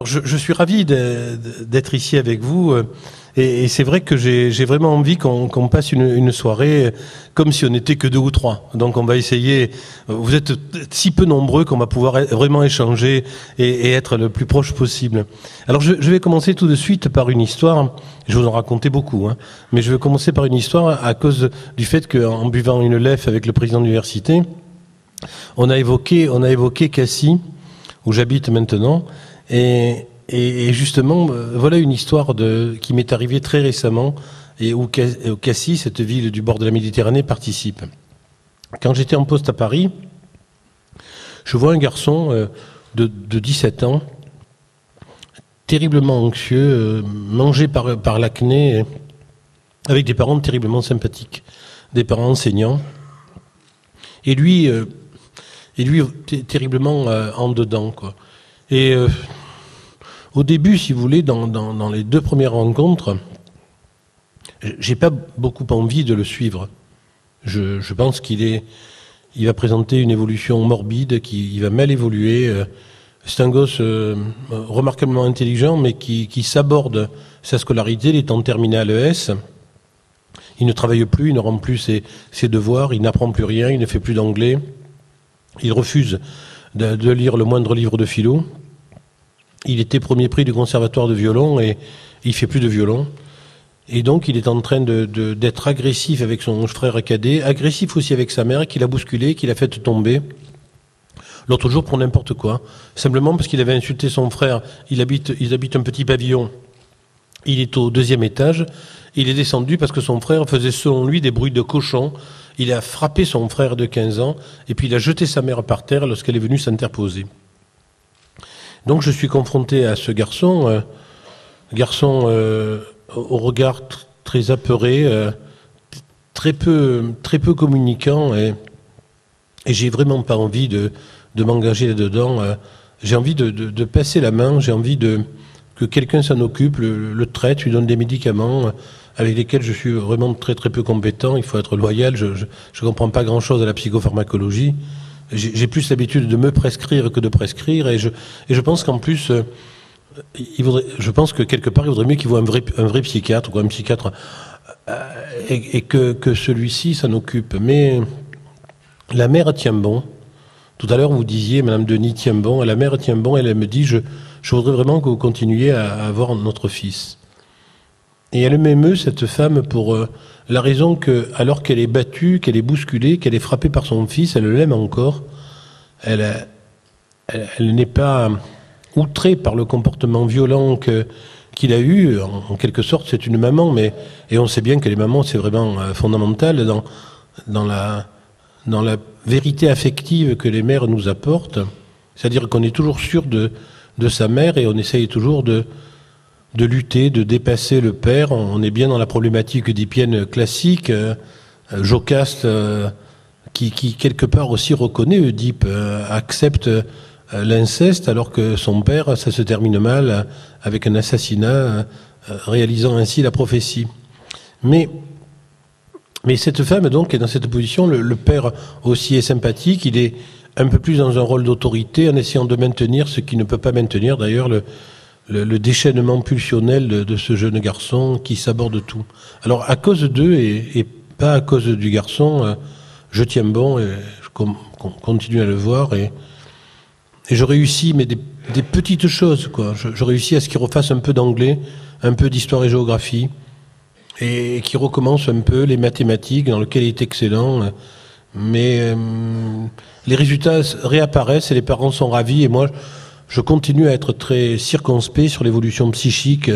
Je suis ravi d'être ici avec vous et c'est vrai que j'ai vraiment envie qu'on passe une soirée comme si on n'était que deux ou trois. Donc on va essayer, vous êtes si peu nombreux qu'on va pouvoir vraiment échanger et être le plus proche possible. Alors je vais commencer tout de suite par une histoire, je vous en racontais beaucoup, hein, mais je vais commencer par une histoire à cause du fait qu'en buvant une lèvre avec le président de l'université, on a évoqué Cassis, où j'habite maintenant. Et justement, voilà une histoire qui m'est arrivée très récemment et où Cassis, cette ville du bord de la Méditerranée, participe. Quand j'étais en poste à Paris, je vois un garçon de 17 ans, terriblement anxieux, mangé par l'acné, avec des parents terriblement sympathiques, des parents enseignants, et lui terriblement en dedans, quoi. Et au début, si vous voulez, dans les deux premières rencontres, j'ai pas beaucoup envie de le suivre. Je pense il va présenter une évolution morbide, il va mal évoluer. C'est un gosse remarquablement intelligent, mais qui s'aborde sa scolarité. Il est en terminale ES. Il ne travaille plus, il ne rend plus ses devoirs, il n'apprend plus rien, il ne fait plus d'anglais. Il refuse de lire le moindre livre de philo. Il était premier prix du conservatoire de violon et il fait plus de violon. Et donc il est en train d'être agressif avec son frère cadet, agressif aussi avec sa mère, qui l'a bousculé, qui l'a fait tomber. L'autre jour pour n'importe quoi. Simplement parce qu'il avait insulté son frère. Ils habitent un petit pavillon. Il est au 2e étage. Il est descendu parce que son frère faisait selon lui des bruits de cochon. Il a frappé son frère de 15 ans et puis il a jeté sa mère par terre lorsqu'elle est venue s'interposer. Donc je suis confronté à ce garçon au regard très apeuré, très peu communicant et j'ai vraiment pas envie de m'engager là-dedans. J'ai envie de passer la main, j'ai envie que quelqu'un s'en occupe, le traite, lui donne des médicaments avec lesquels je suis vraiment très peu compétent. Il faut être loyal, je comprends pas grand-chose à la psychopharmacologie. J'ai plus l'habitude de me prescrire que de prescrire et je pense qu'en plus je pense que quelque part il vaudrait mieux qu'il voit un vrai psychiatre ou un psychiatre et que celui-ci s'en occupe. Mais la mère tient bon. Tout à l'heure vous disiez Madame Denis tient bon, la mère tient bon, elle me dit je voudrais vraiment que vous continuiez à avoir notre fils. Et elle m'émeut, cette femme, pour la raison que, alors qu'elle est battue, qu'elle est bousculée, qu'elle est frappée par son fils, elle l'aime encore. Elle n'est pas outrée par le comportement violent qu'il a eu. En quelque sorte, c'est une maman, et on sait bien que les mamans, c'est vraiment fondamental dans la vérité affective que les mères nous apportent. C'est-à-dire qu'on est toujours sûr de sa mère et on essaye toujours de lutter, de dépasser le père. On est bien dans la problématique oedipienne classique. Jocaste, qui quelque part aussi reconnaît Oedipe, accepte l'inceste alors que son père, ça se termine mal avec un assassinat, réalisant ainsi la prophétie. Mais cette femme donc est dans cette position. Le père aussi est sympathique. Il est un peu plus dans un rôle d'autorité en essayant de maintenir ce qu'il ne peut pas maintenir. D'ailleurs, le déchaînement pulsionnel de ce jeune garçon qui s'aborde tout. Alors, à cause d'eux et pas à cause du garçon, je tiens bon et je continue à le voir et je réussis, mais des petites choses, quoi. Je réussis à ce qu'il refasse un peu d'anglais, un peu d'histoire et géographie et qu'il recommence un peu les mathématiques dans lesquelles il est excellent. Mais les résultats réapparaissent et les parents sont ravis et moi, je continue à être très circonspect sur l'évolution psychique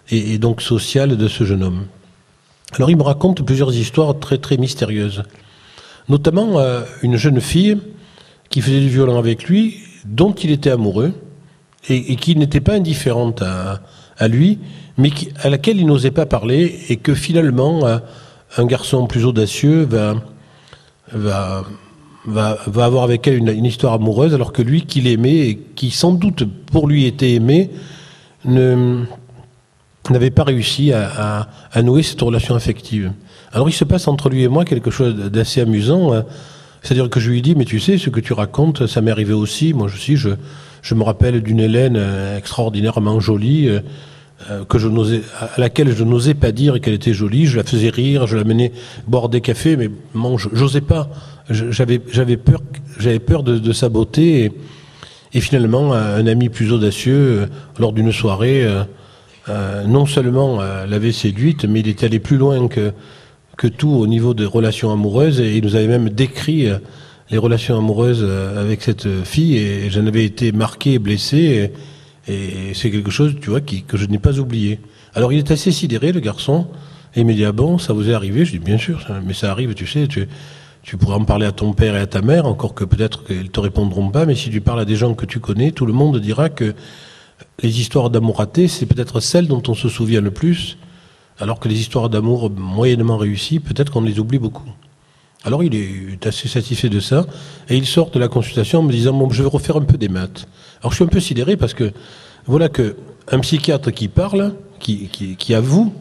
et donc sociale de ce jeune homme. Alors il me raconte plusieurs histoires très mystérieuses. Notamment une jeune fille qui faisait du violon avec lui, dont il était amoureux, et qui n'était pas indifférente à lui, mais à laquelle il n'osait pas parler, et que finalement un garçon plus audacieux va avoir avec elle une histoire amoureuse, alors que lui, qui l'aimait, et qui sans doute pour lui était aimé, n'avait pas réussi à nouer cette relation affective. Alors il se passe entre lui et moi quelque chose d'assez amusant, c'est-à-dire que je lui dis, mais tu sais, ce que tu racontes, ça m'est arrivé aussi, moi aussi, je je me rappelle d'une Hélène extraordinairement jolie, à laquelle je n'osais pas dire qu'elle était jolie. Je la faisais rire, je la menais boire des cafés, mais bon, j'osais pas. J'avais peur de sa beauté. Et finalement, un ami plus audacieux, lors d'une soirée, non seulement l'avait séduite, mais il était allé plus loin que tout au niveau des relations amoureuses. Et il nous avait même décrit les relations amoureuses avec cette fille. Et j'en avais été marqué et blessé. Et c'est quelque chose, tu vois, que je n'ai pas oublié. Alors il est assez sidéré, le garçon, et il me dit, ah bon, ça vous est arrivé? Je dis, bien sûr, mais ça arrive, tu sais, tu pourrais en parler à ton père et à ta mère, encore que peut-être qu'ils te répondront pas, mais si tu parles à des gens que tu connais, tout le monde dira que les histoires d'amour ratées, c'est peut-être celles dont on se souvient le plus, alors que les histoires d'amour moyennement réussies, peut-être qu'on les oublie beaucoup. Alors il est assez satisfait de ça, et il sort de la consultation en me disant, bon, je vais refaire un peu des maths. Alors je suis un peu sidéré parce que voilà que un psychiatre qui parle, qui avoue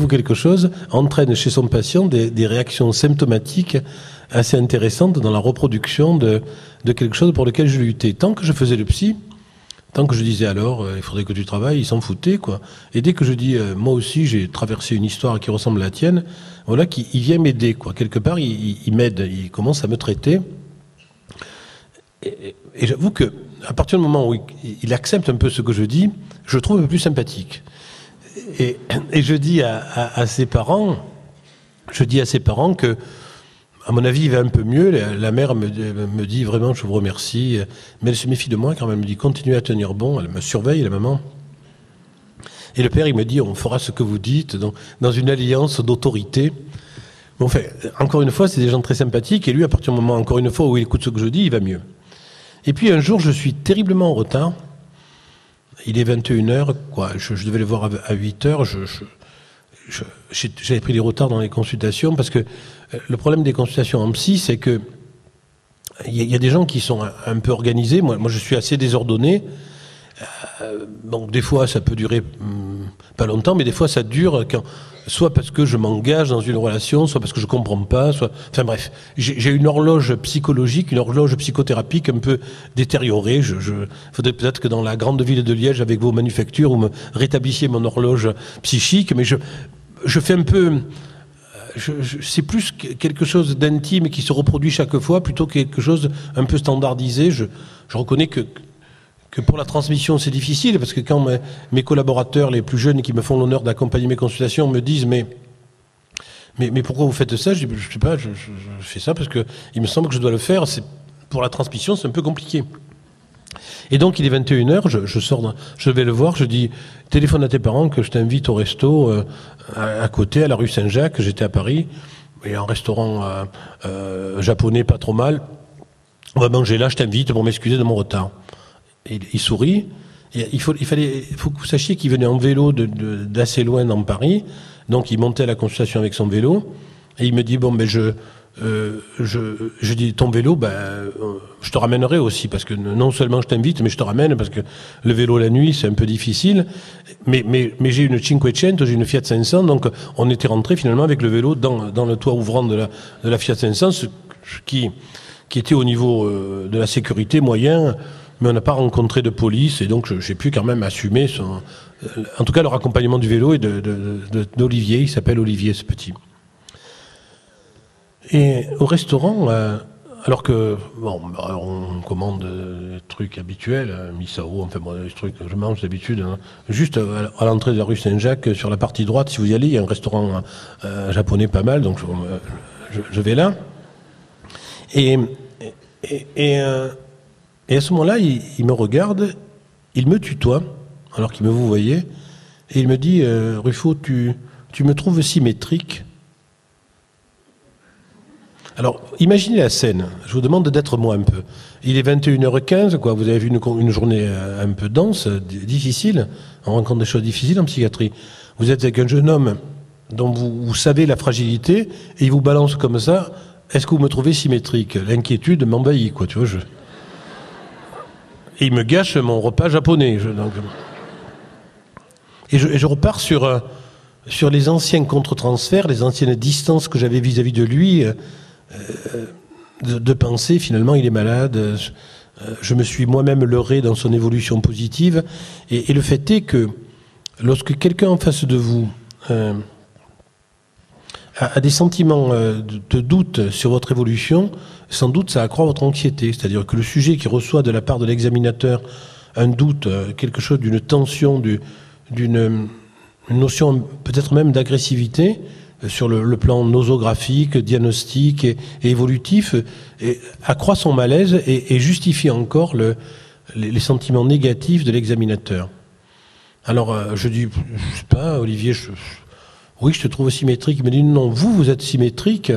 quelque chose, entraîne chez son patient des réactions symptomatiques assez intéressantes dans la reproduction de quelque chose pour lequel je luttais. Tant que je faisais le psy, tant que je disais alors, il faudrait que tu travailles, il s'en foutait, quoi. Et dès que je dis, moi aussi j'ai traversé une histoire qui ressemble à la tienne, voilà qu'il vient m'aider, quoi. Quelque part, il m'aide, il commence à me traiter. Et j'avoue que à partir du moment où il accepte un peu ce que je dis, je le trouve un peu plus sympathique. Et je dis à ses parents que, à mon avis, il va un peu mieux. La mère me dit vraiment, je vous remercie, mais elle se méfie de moi quand même. Elle me dit, continuez à tenir bon. Elle me surveille, la maman. Et le père, il me dit, on fera ce que vous dites dans une alliance d'autorité. Bon, enfin, encore une fois, c'est des gens très sympathiques. Et lui, à partir du moment, encore une fois, où il écoute ce que je dis, il va mieux. Et puis un jour, je suis terriblement en retard. Il est 21h, quoi. Je devais le voir à 8h. J'avais pris des retards dans les consultations parce que le problème des consultations en psy, c'est que il y a des gens qui sont un peu organisés. Moi, je suis assez désordonné. Donc des fois, ça peut durer pas longtemps, mais des fois, ça dure soit parce que je m'engage dans une relation, soit parce que je comprends pas, enfin bref, j'ai une horloge psychologique, une horloge psychothérapique un peu détériorée. Faudrait peut-être que dans la grande ville de Liège, avec vos manufactures, vous me rétablissiez mon horloge psychique, mais je fais un peu... c'est plus quelque chose d'intime qui se reproduit chaque fois, plutôt que quelque chose un peu standardisé. Je reconnais que pour la transmission, c'est difficile, parce que quand mes collaborateurs, les plus jeunes qui me font l'honneur d'accompagner mes consultations, me disent mais pourquoi vous faites ça? Je dis, je sais pas, je fais ça parce que il me semble que je dois le faire. Pour la transmission, c'est un peu compliqué. Et donc, il est 21h, je vais le voir, je dis, téléphone à tes parents que je t'invite au resto à côté, à la rue Saint-Jacques, j'étais à Paris, et un restaurant japonais pas trop mal. On va manger là, je t'invite pour m'excuser de mon retard. Et il sourit. Et il faut que vous sachiez qu'il venait en vélo d'assez loin dans Paris. Donc il montait à la consultation avec son vélo. Et il me dit, bon, ben je dis, ton vélo, je te ramènerai aussi. Parce que non seulement je t'invite, mais je te ramène. Parce que le vélo la nuit, c'est un peu difficile. Mais j'ai une Cinquecento, j'ai une Fiat 500. Donc on était rentré finalement avec le vélo dans le toit ouvrant de la Fiat 500, qui était au niveau de la sécurité moyen. Mais on n'a pas rencontré de police, et donc j'ai pu quand même assumer en tout cas leur accompagnement du vélo et d'Olivier. Il s'appelle Olivier, ce petit. Et au restaurant, alors que on commande des trucs habituels, misao, enfin des trucs que je mange d'habitude, hein, juste à l'entrée de la rue Saint-Jacques, sur la partie droite, si vous y allez, il y a un restaurant japonais pas mal, donc je vais là. Et à ce moment-là, il me regarde, il me tutoie, alors qu'il me vous voyait, et il me dit, Ruffo, tu me trouves symétrique. Alors, imaginez la scène. Je vous demande d'être moi un peu. Il est 21h15, quoi. Vous avez vu une journée un peu dense, difficile. On rencontre des choses difficiles en psychiatrie. Vous êtes avec un jeune homme dont vous savez la fragilité, et il vous balance comme ça. Est-ce que vous me trouvez symétrique? L'inquiétude m'envahit, quoi. Tu vois, et il me gâche mon repas japonais. Et je repars sur les anciens contre-transferts, les anciennes distances que j'avais vis-à-vis de lui, de penser finalement il est malade, je me suis moi-même leurré dans son évolution positive. Et le fait est que lorsque quelqu'un en face de vous a des sentiments de doute sur votre évolution, sans doute ça accroît votre anxiété. C'est-à-dire que le sujet qui reçoit de la part de l'examinateur un doute, quelque chose d'une tension, d'une notion peut-être même d'agressivité sur le plan nosographique, diagnostique et évolutif, accroît son malaise et justifie encore les sentiments négatifs de l'examinateur. Alors je dis, je sais pas, Olivier, oui, je te trouve symétrique. Il me dit non, vous êtes symétrique,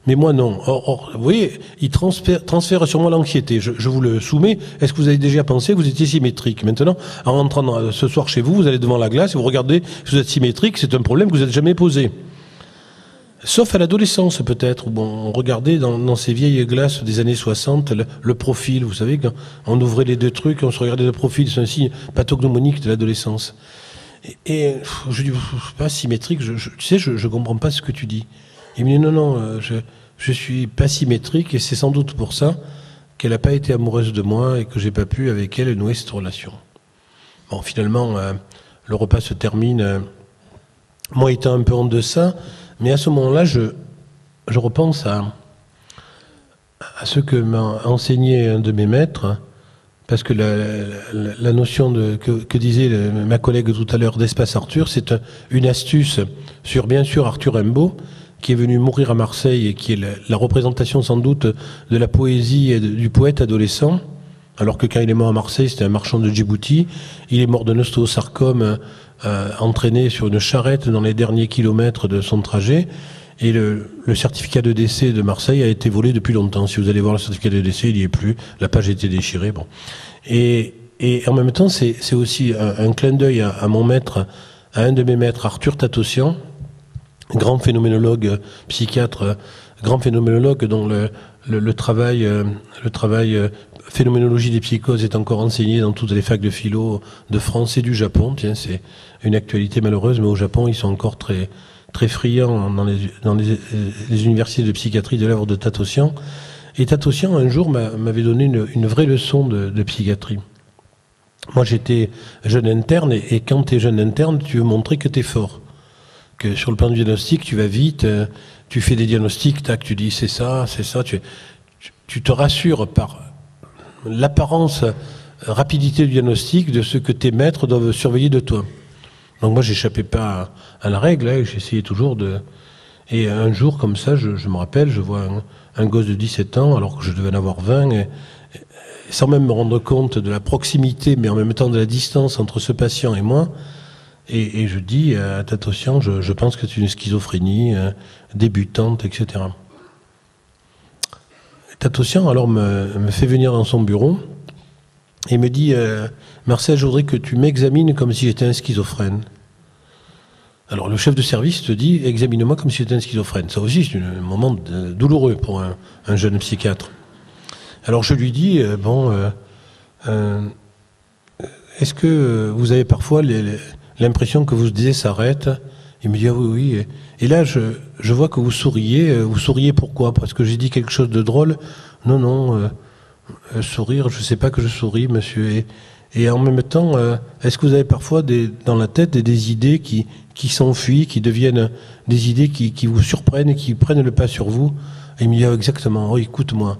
mais moi non. Or, vous voyez, il transfère sur moi l'anxiété. Je vous le soumets. Est-ce que vous avez déjà pensé que vous étiez symétrique? Maintenant, en rentrant ce soir chez vous, vous allez devant la glace et vous regardez si vous êtes symétrique. C'est un problème que vous n'avez jamais posé. Sauf à l'adolescence, peut-être, où on regardait dans ces vieilles glaces des années 60 le profil. Vous savez, quand on ouvrait les deux trucs, on se regardait le profil. C'est un signe pathognomonique de l'adolescence. Et je dis, pas symétrique, tu sais, je comprends pas ce que tu dis. Il me dit, non, je suis pas symétrique et c'est sans doute pour ça qu'elle n'a pas été amoureuse de moi et que j'ai pas pu avec elle nouer cette relation. Bon, finalement, le repas se termine, moi étant un peu en deçà, mais à ce moment-là, je repense à ce que m'a enseigné un de mes maîtres. Parce que la notion que disait ma collègue tout à l'heure d'espace Arthur, c'est une astuce sur, bien sûr, Arthur Rimbaud, qui est venu mourir à Marseille et qui est la représentation sans doute de la poésie et du poète adolescent, alors que quand il est mort à Marseille, c'était un marchand de Djibouti. Il est mort d'un ostéosarcome entraîné sur une charrette dans les derniers kilomètres de son trajet. Et le certificat de décès de Marseille a été volé depuis longtemps. Si vous allez voir le certificat de décès, il n'y est plus. La page a été déchirée. Bon. Et en même temps, c'est aussi un clin d'œil à mon maître, à un de mes maîtres, Arthur Tatossian, grand phénoménologue, psychiatre, grand phénoménologue dont le travail phénoménologie des psychoses est encore enseigné dans toutes les facs de philo de France et du Japon. Tiens, c'est une actualité malheureuse, mais au Japon, ils sont encore très friand dans les universités de psychiatrie de l'œuvre de Tatossian. Et Tatossian, un jour, m'avait donné une vraie leçon de psychiatrie. Moi, j'étais jeune interne, et quand tu es jeune interne, tu veux montrer que tu es fort. Que sur le plan du diagnostic, tu vas vite, tu fais des diagnostics, tac, tu dis c'est ça, tu te rassures par l'apparence, rapidité du diagnostic de ce que tes maîtres doivent surveiller de toi. Donc moi, j'échappais pas à la règle, hein, j'essayais toujours de... Et un jour, comme ça, je me rappelle, je vois un gosse de 17 ans, alors que je devais en avoir 20, et sans même me rendre compte de la proximité, mais en même temps de la distance entre ce patient et moi, et je dis à Tatossian, je pense que c'est une schizophrénie débutante, etc. Tatossian, alors, me fait venir dans son bureau, et me dit, Marcel, je voudrais que tu m'examines comme si j'étais un schizophrène. Alors le chef de service te dit, examine-moi comme si j'étais un schizophrène. Ça aussi, c'est un moment douloureux pour un jeune psychiatre. Alors je lui dis, est-ce que vous avez parfois l'impression que vous disiez s'arrête? Il me dit, ah oui, oui. Et là, je vois que vous souriez. Vous souriez pourquoi? Parce que j'ai dit quelque chose de drôle? Non, sourire, je ne sais pas que je souris, monsieur. Et en même temps, est-ce que vous avez parfois dans la tête des idées qui s'enfuient, qui deviennent des idées qui vous surprennent et qui prennent le pas sur vous? Et il me dit, ah, exactement, oh, écoute-moi,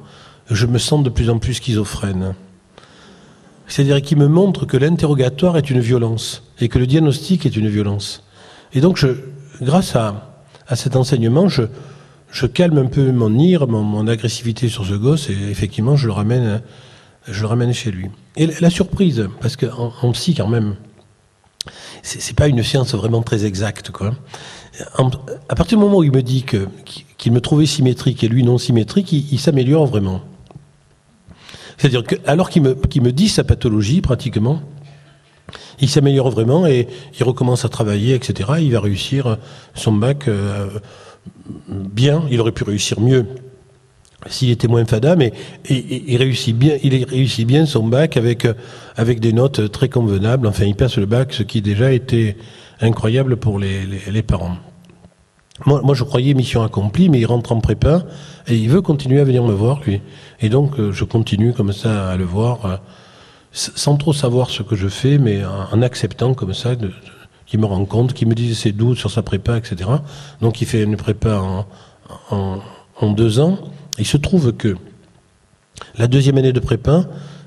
je me sens de plus en plus schizophrène. C'est-à-dire qu'il me montre que l'interrogatoire est une violence et que le diagnostic est une violence. Et donc, grâce à cet enseignement, je calme un peu mon ire, mon agressivité sur ce gosse, et effectivement, je le ramène chez lui. Et la surprise, parce qu'en psy, quand même, c'est pas une science vraiment très exacte, quoi. À partir du moment où il me dit qu'il me trouvait symétrique et lui non symétrique, il s'améliore vraiment. C'est-à-dire que, alors qu'il me dit sa pathologie, pratiquement, il s'améliore vraiment et il recommence à travailler, etc. Il va réussir son bac bien. Il aurait pu réussir mieux s'il était moins fada, mais il réussit bien son bac avec des notes très convenables. Enfin, il passe le bac, ce qui déjà était incroyable pour les parents. Moi, je croyais mission accomplie, mais il rentre en prépa et il veut continuer à venir me voir, lui. Et donc, je continue comme ça à le voir, sans trop savoir ce que je fais, mais en acceptant comme ça qu'il me rencontre, qu'il me dise ses doutes sur sa prépa, etc. Donc, il fait une prépa en 2 ans. Il se trouve que la 2e année de prépa,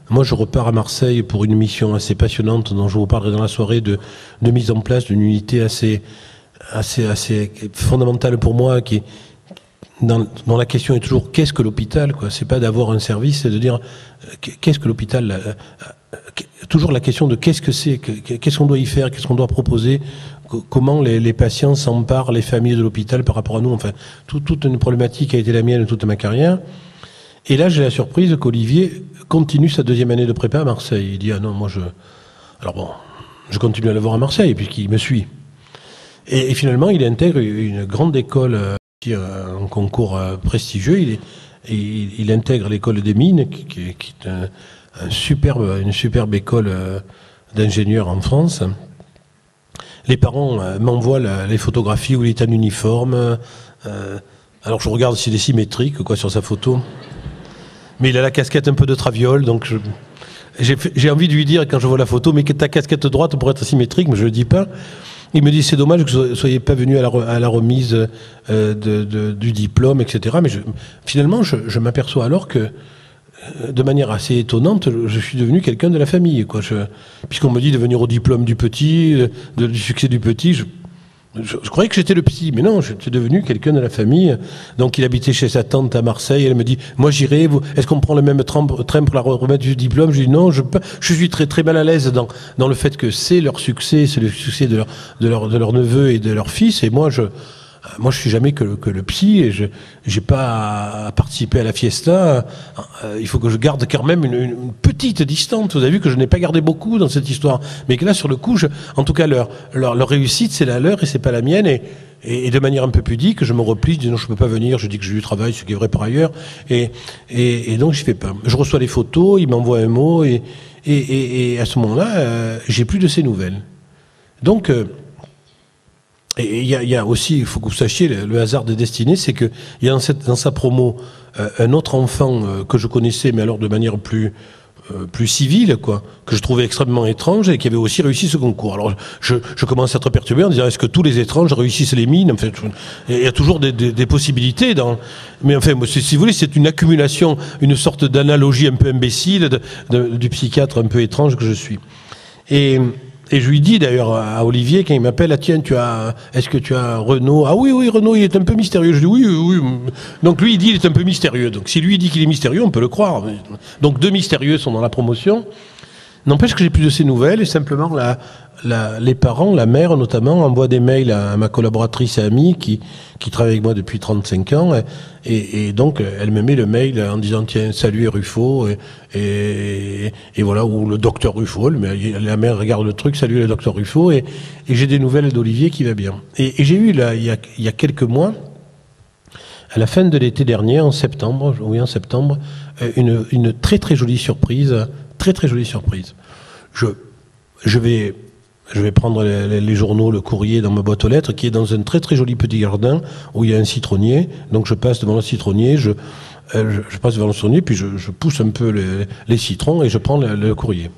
moi, je repars à Marseille pour une mission assez passionnante dont je vous parlerai dans la soirée de mise en place d'une unité assez fondamentale pour moi, dont la question est toujours qu'est-ce que l'hôpital, quoi. C'est pas d'avoir un service, c'est de dire qu'est-ce que l'hôpital. Toujours la question de qu'est-ce que c'est, qu'est-ce qu'on doit y faire, qu'est-ce qu'on doit proposer, comment les patients s'emparent, les familles de l'hôpital par rapport à nous. Enfin, toute une problématique a été la mienne toute ma carrière. Et là, j'ai la surprise qu'Olivier continue sa 2e année de prépa à Marseille. Il dit ah non, moi alors bon, je continue à le voir à Marseille puisqu'il me suit. Et finalement, il intègre une grande école, un concours prestigieux. Il intègre l'école des mines, qui est une superbe école d'ingénieurs en France. Les parents m'envoient les photographies où il est en uniforme. Alors je regarde s'il est symétrique quoi, sur sa photo. Mais il a la casquette un peu de traviole, donc j'ai envie de lui dire quand je vois la photo, mais que ta casquette droite pourrait être symétrique, mais je ne le dis pas. Il me dit c'est dommage que vous ne soyez pas venu à la remise du diplôme, etc. Mais finalement, je m'aperçois alors que, de manière assez étonnante, je suis devenu quelqu'un de la famille, quoi. Puisqu'on me dit de venir au diplôme du petit, du succès du petit, je croyais que j'étais le petit, mais non, j'étais devenu quelqu'un de la famille. Donc il habitait chez sa tante à Marseille, elle me dit, moi j'irai, est-ce qu'on prend le même train pour la remettre du diplôme? Je dis non, je suis très très mal à l'aise dans le fait que c'est leur succès, c'est le succès de leur neveu et de leur fils, et moi je suis jamais que le psy, et j'ai pas à participer à la fiesta. Il faut que je garde quand même une petite distance. Vous avez vu que je n'ai pas gardé beaucoup dans cette histoire, mais que là sur le coup, en tout cas leur réussite c'est la leur et c'est pas la mienne, et de manière un peu pudique, je me replie, je dis non, je peux pas venir, je dis que j'ai du travail, ce qui est vrai par ailleurs, et donc je fais pas. Je reçois les photos, il m'envoie un mot, et à ce moment-là, j'ai plus de ces nouvelles. Donc et il y a aussi, il faut que vous sachiez, le hasard des destinées, c'est que il y a dans sa promo un autre enfant que je connaissais, mais alors de manière plus civile, quoi, que je trouvais extrêmement étrange et qui avait aussi réussi ce concours. Alors je commence à être perturbé en disant est-ce que tous les étranges réussissent les mines? En fait, il y a toujours des possibilités mais enfin, si vous voulez, c'est une accumulation, une sorte d'analogie un peu imbécile du psychiatre un peu étrange que je suis. Et je lui dis d'ailleurs à Olivier, quand il m'appelle, ah tiens, est-ce que tu as Renaud? Ah oui, Renaud, il est un peu mystérieux. Je dis oui. Donc lui, il dit il est un peu mystérieux. Donc si lui dit qu'il est mystérieux, on peut le croire. Donc 2 mystérieux sont dans la promotion. N'empêche que j'ai plus de ces nouvelles, et simplement les parents, la mère notamment, envoient des mails à ma collaboratrice et amie qui travaille avec moi depuis 35 ans, et donc elle me met le mail en disant tiens, salut Ruffo, et voilà, ou le docteur Ruffo, la mère regarde le truc, salut le docteur Ruffo, et j'ai des nouvelles d'Olivier qui va bien. Et j'ai eu là, il y a quelques mois, à la fin de l'été dernier, en septembre, une très très jolie surprise. Très très jolie surprise. Je vais prendre les journaux, le courrier dans ma boîte aux lettres, qui est dans un très très joli petit jardin où il y a un citronnier. Donc je passe devant le citronnier, je passe devant le citronnier, puis je pousse un peu les citrons et je prends le courrier.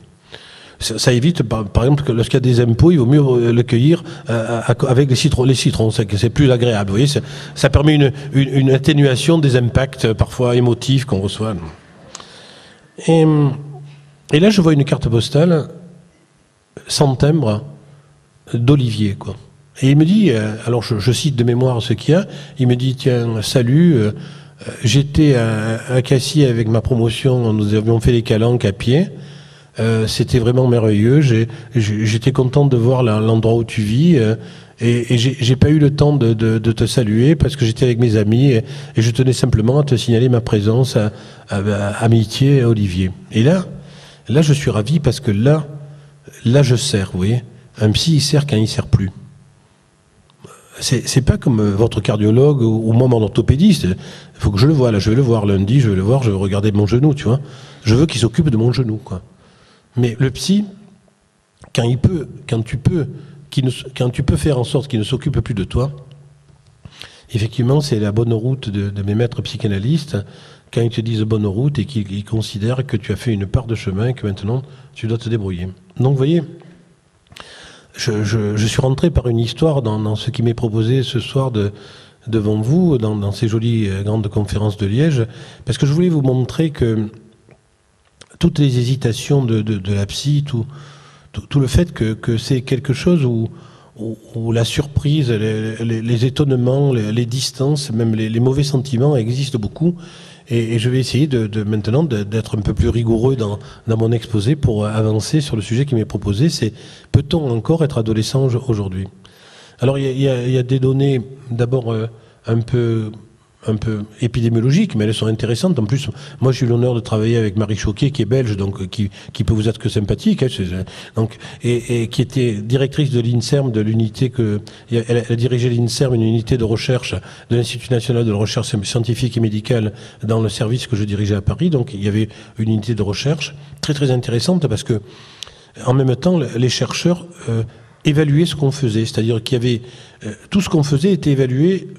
Ça évite, par exemple, que lorsqu'il y a des impôts, il vaut mieux le cueillir avec les citrons. C'est plus agréable. Vous voyez, ça permet une atténuation des impacts parfois émotifs qu'on reçoit. Et là, je vois une carte postale sans timbre d'Olivier, quoi. Et il me dit, alors je cite de mémoire ce qu'il y a, il me dit, tiens, salut, j'étais à Cassis avec ma promotion, nous avions fait les calanques à pied, c'était vraiment merveilleux, j'étais content de voir l'endroit où tu vis, et j'ai pas eu le temps de te saluer parce que j'étais avec mes amis, et je tenais simplement à te signaler ma présence à Amitié à Olivier. Et là, je suis ravi parce que là, je sers, vous voyez. Un psy, il sert quand il sert plus. C'est pas comme votre cardiologue ou moi, mon orthopédiste. Il faut que je le voie, là. Je vais le voir lundi, je vais regarder mon genou, tu vois. Je veux qu'il s'occupe de mon genou, quoi. Mais le psy, quand tu peux faire en sorte qu'il ne s'occupe plus de toi, effectivement, c'est la bonne route de mes maîtres psychanalystes quand ils te disent bonne route et qu'ils considèrent que tu as fait une part de chemin et que maintenant tu dois te débrouiller. Donc, vous voyez, je suis rentré par une histoire dans ce qui m'est proposé ce soir devant vous, dans ces jolies grandes conférences de Liège, parce que je voulais vous montrer que toutes les hésitations de la psy, tout le fait que c'est quelque chose où la surprise, les étonnements, les distances, même les mauvais sentiments existent beaucoup. Et je vais essayer maintenant d'être un peu plus rigoureux dans mon exposé pour avancer sur le sujet qui m'est proposé. C'est peut-on encore être adolescent aujourd'hui? Alors il y a des données d'abord un peu épidémiologiques, mais elles sont intéressantes. En plus, moi j'ai eu l'honneur de travailler avec Marie Choquet, qui est belge, donc qui peut vous être que sympathique, hein, donc et qui était directrice de l'INSERM, de l'unité elle a dirigé l'INSERM, une unité de recherche de l'Institut national de la recherche scientifique et médicale dans le service que je dirigeais à Paris. Donc il y avait une unité de recherche très très intéressante parce que en même temps les chercheurs évaluaient ce qu'on faisait, c'est-à-dire qu'il y avait tout ce qu'on faisait était évalué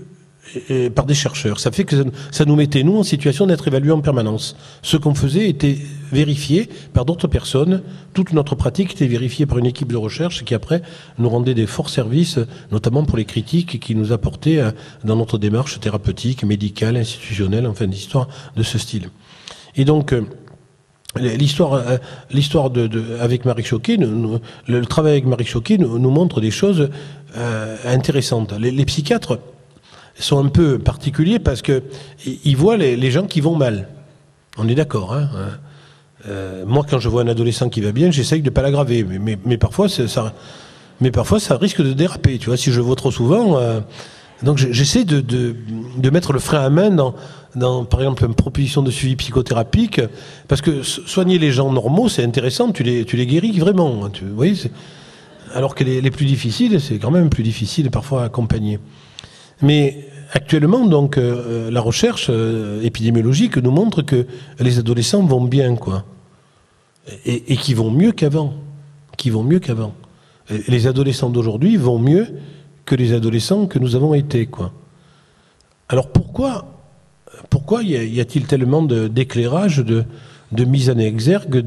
par des chercheurs. Ça fait que ça nous mettait, nous, en situation d'être évalués en permanence. Ce qu'on faisait était vérifié par d'autres personnes. Toute notre pratique était vérifiée par une équipe de recherche qui, après, nous rendait des forts services, notamment pour les critiques qui nous apportaient dans notre démarche thérapeutique, médicale, institutionnelle, enfin, des histoires de ce style. Et donc, l'histoire avec Marie Choquet, le travail avec Marie Choquet nous montre des choses intéressantes. Les psychiatres sont un peu particuliers parce que ils voient les gens qui vont mal. On est d'accord, hein. Moi, quand je vois un adolescent qui va bien, j'essaye de pas l'aggraver, mais parfois ça risque de déraper. Tu vois, si je le vois trop souvent, donc j'essaie de mettre le frein à main dans par exemple une proposition de suivi psychothérapique, parce que soigner les gens normaux, c'est intéressant, tu les guéris vraiment. Hein, vous voyez, alors que les plus difficiles, c'est quand même plus difficile parfois à accompagner. Mais actuellement, donc, la recherche épidémiologique nous montre que les adolescents vont bien, quoi, et qui vont mieux qu'avant, Les adolescents d'aujourd'hui vont mieux que les adolescents que nous avons été, quoi. Alors pourquoi y a-t-il tellement d'éclairage, de mise en exergue,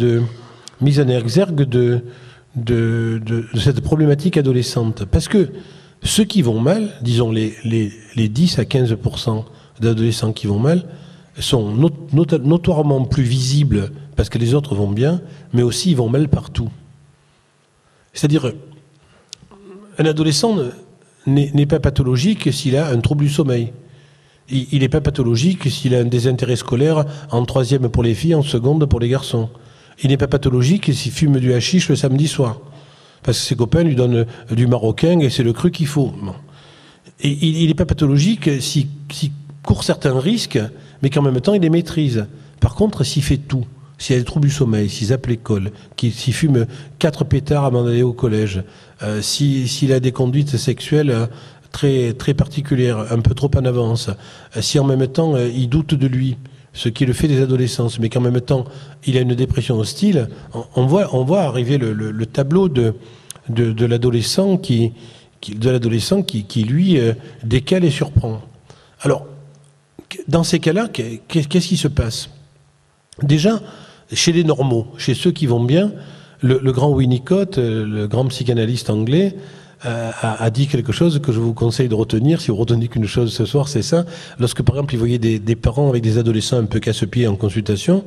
de cette problématique adolescente? Parce que ceux qui vont mal, disons les 10 à 15% d'adolescents qui vont mal, sont notoirement plus visibles parce que les autres vont bien, mais aussi ils vont mal partout. C'est-à-dire, un adolescent n'est pas pathologique s'il a un trouble du sommeil. Il n'est pas pathologique s'il a un désintérêt scolaire en 3e pour les filles, en 2e pour les garçons. Il n'est pas pathologique s'il fume du hashish le samedi soir. Parce que ses copains lui donnent du marocain et c'est le cru qu'il faut. Bon. Et il n'est pas pathologique s'il court certains risques, mais qu'en même temps il les maîtrise. Par contre, s'il fait tout, s'il a des troubles du sommeil, s'il zappe l'école, s'il fume 4 pétards avant d'aller au collège, s'il a des conduites sexuelles très, très particulières, un peu trop en avance, si en même temps il doute de lui, ce qui est le fait des adolescents, mais qu'en même temps il a une dépression hostile, on voit arriver le tableau de l'adolescent qui lui décale et surprend. Alors, dans ces cas-là, qu'est-ce qui se passe? Déjà, chez les normaux, chez ceux qui vont bien, le grand Winnicott, le grand psychanalyste anglais, a dit quelque chose que je vous conseille de retenir. Si vous retenez qu'une chose ce soir, c'est ça. Lorsque, par exemple, il voyait des parents avec des adolescents un peu casse-pieds en consultation,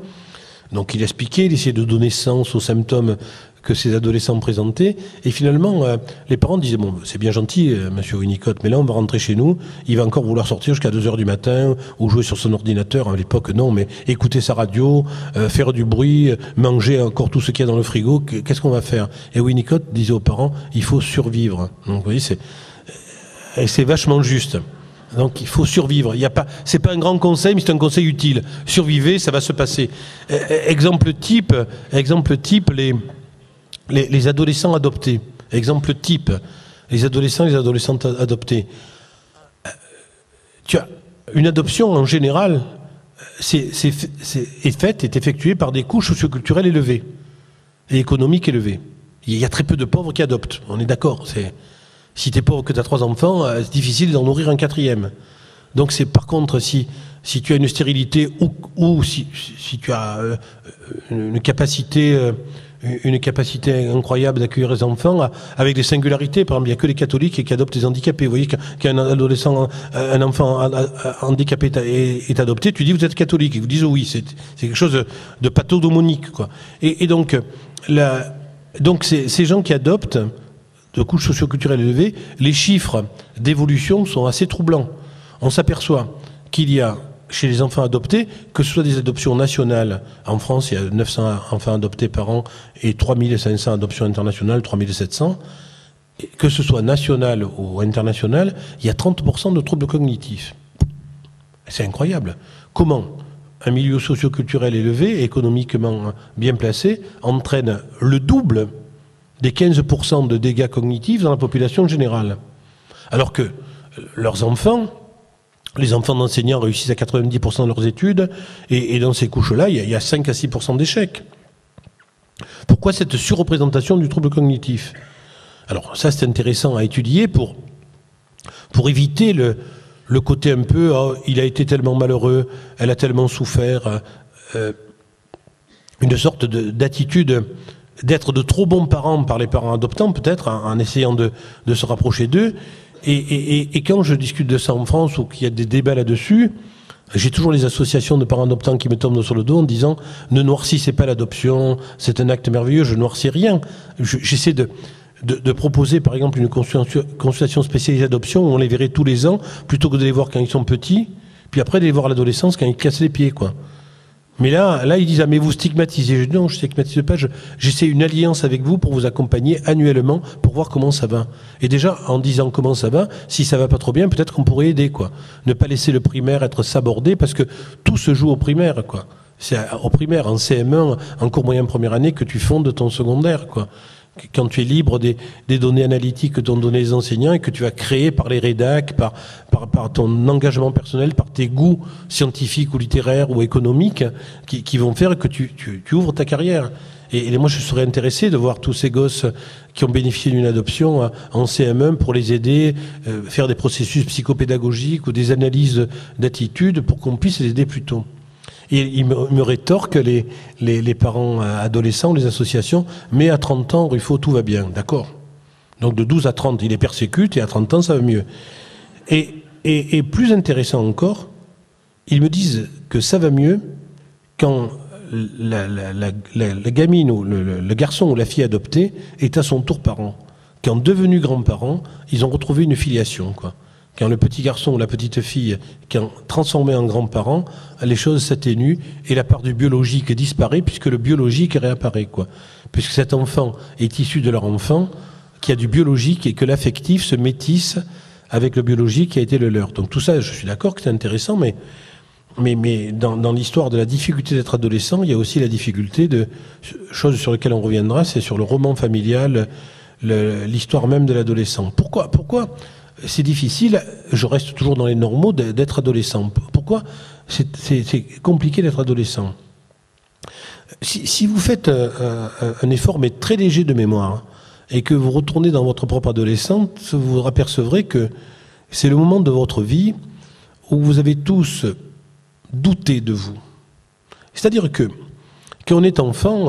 donc il expliquait, il essayait de donner sens aux symptômes que ces adolescents présentaient, et finalement, les parents disaient, bon, c'est bien gentil, monsieur Winnicott, mais là, on va rentrer chez nous, il va encore vouloir sortir jusqu'à 2h du matin, ou jouer sur son ordinateur, à l'époque, non, mais écouter sa radio, faire du bruit, manger encore tout ce qu'il y a dans le frigo, qu'est-ce qu'on va faire? Et Winnicott disait aux parents, il faut survivre. Donc, vous voyez, c'est vachement juste. Donc il faut survivre. C'est pas un grand conseil, mais c'est un conseil utile. Survivez, ça va se passer. Exemple type, les adolescents adoptés. Exemple type, les adolescents et les adolescentes adoptés. Tu as une adoption en général, est effectuée par des couches socioculturelles élevées et économiques élevées. Il y a très peu de pauvres qui adoptent. On est d'accord. Si t'es pauvre que tu as 3 enfants, c'est difficile d'en nourrir un 4e. Donc c'est par contre, si tu as une stérilité ou si tu as une capacité incroyable d'accueillir les enfants avec des singularités. Par exemple, il n'y a que les catholiques qui adoptent les handicapés. Vous voyez, quand un adolescent, un enfant handicapé est adopté, tu dis vous êtes catholique. Ils vous disent oui, c'est quelque chose de pathognomonique, quoi. Et donc, ces gens qui adoptent de couches socioculturelles élevées, les chiffres d'évolution sont assez troublants. On s'aperçoit qu'il y a chez les enfants adoptés, que ce soit des adoptions nationales. En France, il y a 900 enfants adoptés par an et 3500 adoptions internationales, 3700. Que ce soit national ou international, il y a 30% de troubles cognitifs. C'est incroyable. Comment un milieu socio-culturel élevé, économiquement bien placé, entraîne le double des 15% de dégâts cognitifs dans la population générale. Alors que leurs enfants, les enfants d'enseignants réussissent à 90% de leurs études, et dans ces couches-là, il y a 5 à 6% d'échecs. Pourquoi cette surreprésentation du trouble cognitif? Alors ça, c'est intéressant à étudier pour éviter le côté un peu oh, il a été tellement malheureux, elle a tellement souffert, une sorte d'attitude d'être de trop bons parents par les parents adoptants, peut-être, en essayant de se rapprocher d'eux. Et quand je discute de ça en France ou qu'il y a des débats là-dessus, j'ai toujours les associations de parents adoptants qui me tombent sur le dos en disant ne noircissez pas l'adoption, c'est un acte merveilleux, je ne noircis rien. J'essaie de proposer par exemple une consultation spécialisée d'adoption où on les verrait tous les ans plutôt que de les voir quand ils sont petits, puis après de les voir à l'adolescence quand ils cassent les pieds, quoi. Mais là, ils disent ah mais vous stigmatisez. Je dis non, je stigmatise pas. J'essaie une alliance avec vous pour vous accompagner annuellement pour voir comment ça va. Et déjà en disant comment ça va, si ça va pas trop bien, peut-être qu'on pourrait aider, quoi. Ne pas laisser le primaire être sabordé parce que tout se joue au primaire, quoi. C'est au primaire, en CM1, en cours moyen première année que tu fondes ton secondaire, quoi. Quand tu es libre des données analytiques que t'ont donné les enseignants et que tu as créé par les rédacs, par ton engagement personnel, par tes goûts scientifiques ou littéraires ou économiques qui vont faire que tu ouvres ta carrière. Et moi, je serais intéressé de voir tous ces gosses qui ont bénéficié d'une adoption en CM1 pour les aider, faire des processus psychopédagogiques ou des analyses d'attitude pour qu'on puisse les aider plus tôt. Et il me rétorque les parents adolescents, les associations, mais à 30 ans, Ruffo, tout va bien, d'accord. Donc de 12 à 30, il est persécute, et à 30 ans, ça va mieux. Et plus intéressant encore, ils me disent que ça va mieux quand la gamine ou le garçon ou la fille adoptée est à son tour parent. Quand devenus grands-parents, ils ont retrouvé une filiation, quoi. Quand le petit garçon ou la petite fille, quand transformé en grands-parents, les choses s'atténuent et la part du biologique disparaît puisque le biologique réapparaît, quoi. Puisque cet enfant est issu de leur enfant, qui a du biologique et que l'affectif se métisse avec le biologique qui a été le leur. Donc tout ça, je suis d'accord que c'est intéressant, mais dans l'histoire de la difficulté d'être adolescent, il y a aussi la difficulté de choses sur lesquelles on reviendra, c'est sur le roman familial, l'histoire même de l'adolescent. Pourquoi c'est difficile, je reste toujours dans les normaux, d'être adolescent? Pourquoi c'est compliqué d'être adolescent? Si vous faites un effort, mais très léger de mémoire, et que vous retournez dans votre propre adolescence, vous vous apercevrez que c'est le moment de votre vie où vous avez tous douté de vous. C'est-à-dire que, quand on est enfant,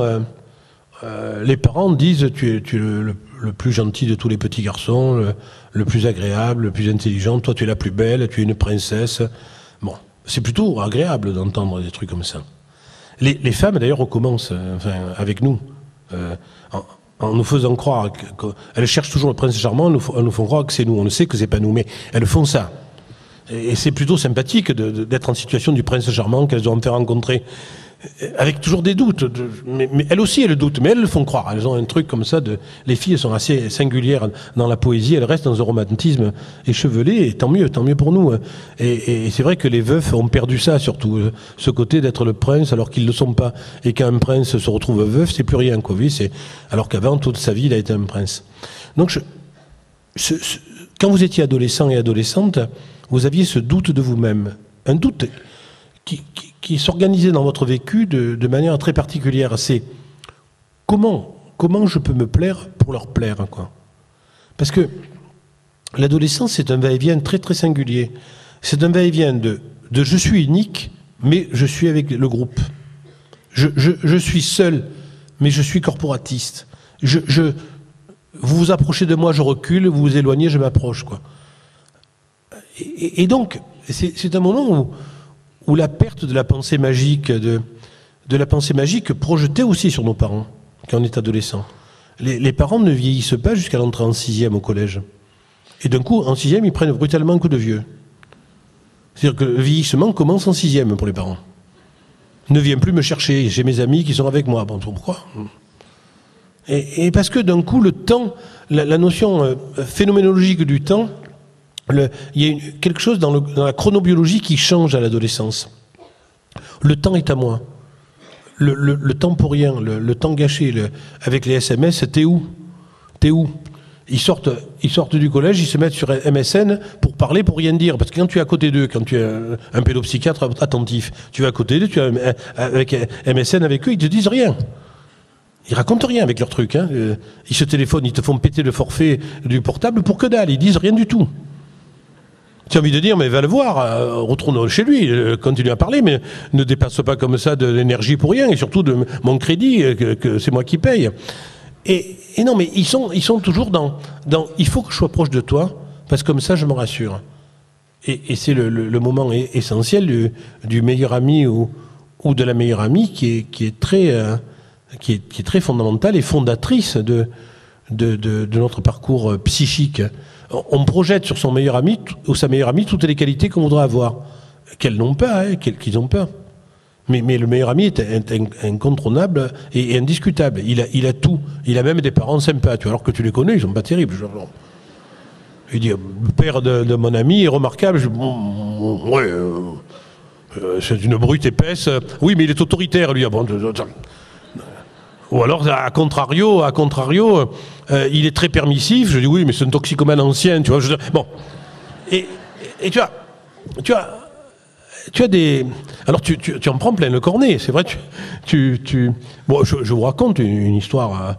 les parents disent tu es le plus gentil de tous les petits garçons, le plus agréable, le plus intelligent, toi tu es la plus belle, tu es une princesse. Bon, c'est plutôt agréable d'entendre des trucs comme ça. Les femmes d'ailleurs recommencent avec nous, en nous faisant croire qu'elles cherchent toujours le prince charmant, elles nous font croire que c'est nous, on le sait que c'est pas nous, mais elles font ça. Et c'est plutôt sympathique d'être en situation du prince charmant qu'elles ont fait rencontrer. Avec toujours des doutes, mais elles aussi elles doutent, mais elles le font croire. Elles ont un truc comme ça. Les filles sont assez singulières dans la poésie, elles restent dans un romantisme échevelé, et tant mieux pour nous. Et c'est vrai que les veufs ont perdu ça, surtout ce côté d'être le prince alors qu'ils ne le sont pas. Et quand un prince se retrouve veuf, c'est plus rien, quoi. Oui, alors qu'avant toute sa vie il a été un prince. Donc quand vous étiez adolescent et adolescente, vous aviez ce doute de vous-même, un doute qui s'organisait dans votre vécu de manière très particulière. C'est comment je peux me plaire pour leur plaire, quoi. Parce que l'adolescence, c'est un va-et-vient très très singulier. C'est un va-et-vient de je suis unique, mais je suis avec le groupe. Je suis seul, mais je suis corporatiste. Vous vous approchez de moi, je recule, vous vous éloignez, je m'approche, quoi. Et donc, c'est un moment où la perte de la pensée magique, de la pensée magique projetait aussi sur nos parents, quand on est adolescent. Les parents ne vieillissent pas jusqu'à l'entrée en 6e au collège. Et d'un coup, en 6e, ils prennent brutalement un coup de vieux. C'est-à-dire que le vieillissement commence en 6e pour les parents. Ne viens plus me chercher, j'ai mes amis qui sont avec moi. Bon, pourquoi ? Et parce que d'un coup, le temps, la notion phénoménologique du temps, il y a quelque chose dans la chronobiologie qui change à l'adolescence. Le temps est à moi. Le temps pour rien, le temps gâché. Avec les SMS, t'es où ? T'es où ? Ils sortent du collège, ils se mettent sur MSN pour parler, pour rien dire. Parce que quand tu es à côté d'eux, quand tu es un pédopsychiatre attentif, tu es à côté d'eux, tu es avec MSN avec eux, ils te disent rien. Ils racontent rien avec leurs trucs. Hein. Ils se téléphonent, ils te font péter le forfait du portable pour que dalle. Ils disent rien du tout. Tu as envie de dire, mais va le voir, retourne chez lui, continue à parler, mais ne dépasse pas comme ça de l'énergie pour rien, et surtout de mon crédit, que c'est moi qui paye. Et non, mais ils sont toujours dans il faut que je sois proche de toi, parce que comme ça, je me rassure. Et c'est le moment essentiel du meilleur ami ou de la meilleure amie qui est très fondamentale et fondatrice de notre parcours psychique. On projette sur son meilleur ami ou sa meilleure amie toutes les qualités qu'on voudrait avoir, qu'elles n'ont pas, qu'ils ont pas. Mais le meilleur ami est incontournable et indiscutable. Il a tout. Il a même des parents sympas, tu vois, alors que tu les connais, ils sont pas terribles. Il dit, le père de mon ami est remarquable. C'est une brute épaisse. Oui, mais il est autoritaire, lui. Ou alors, à contrario, il est très permissif. Je dis, oui, mais c'est un toxicomane ancien, tu vois. Bon. Et tu as des... Alors, tu en prends plein le cornet, c'est vrai. Bon, je vous raconte une histoire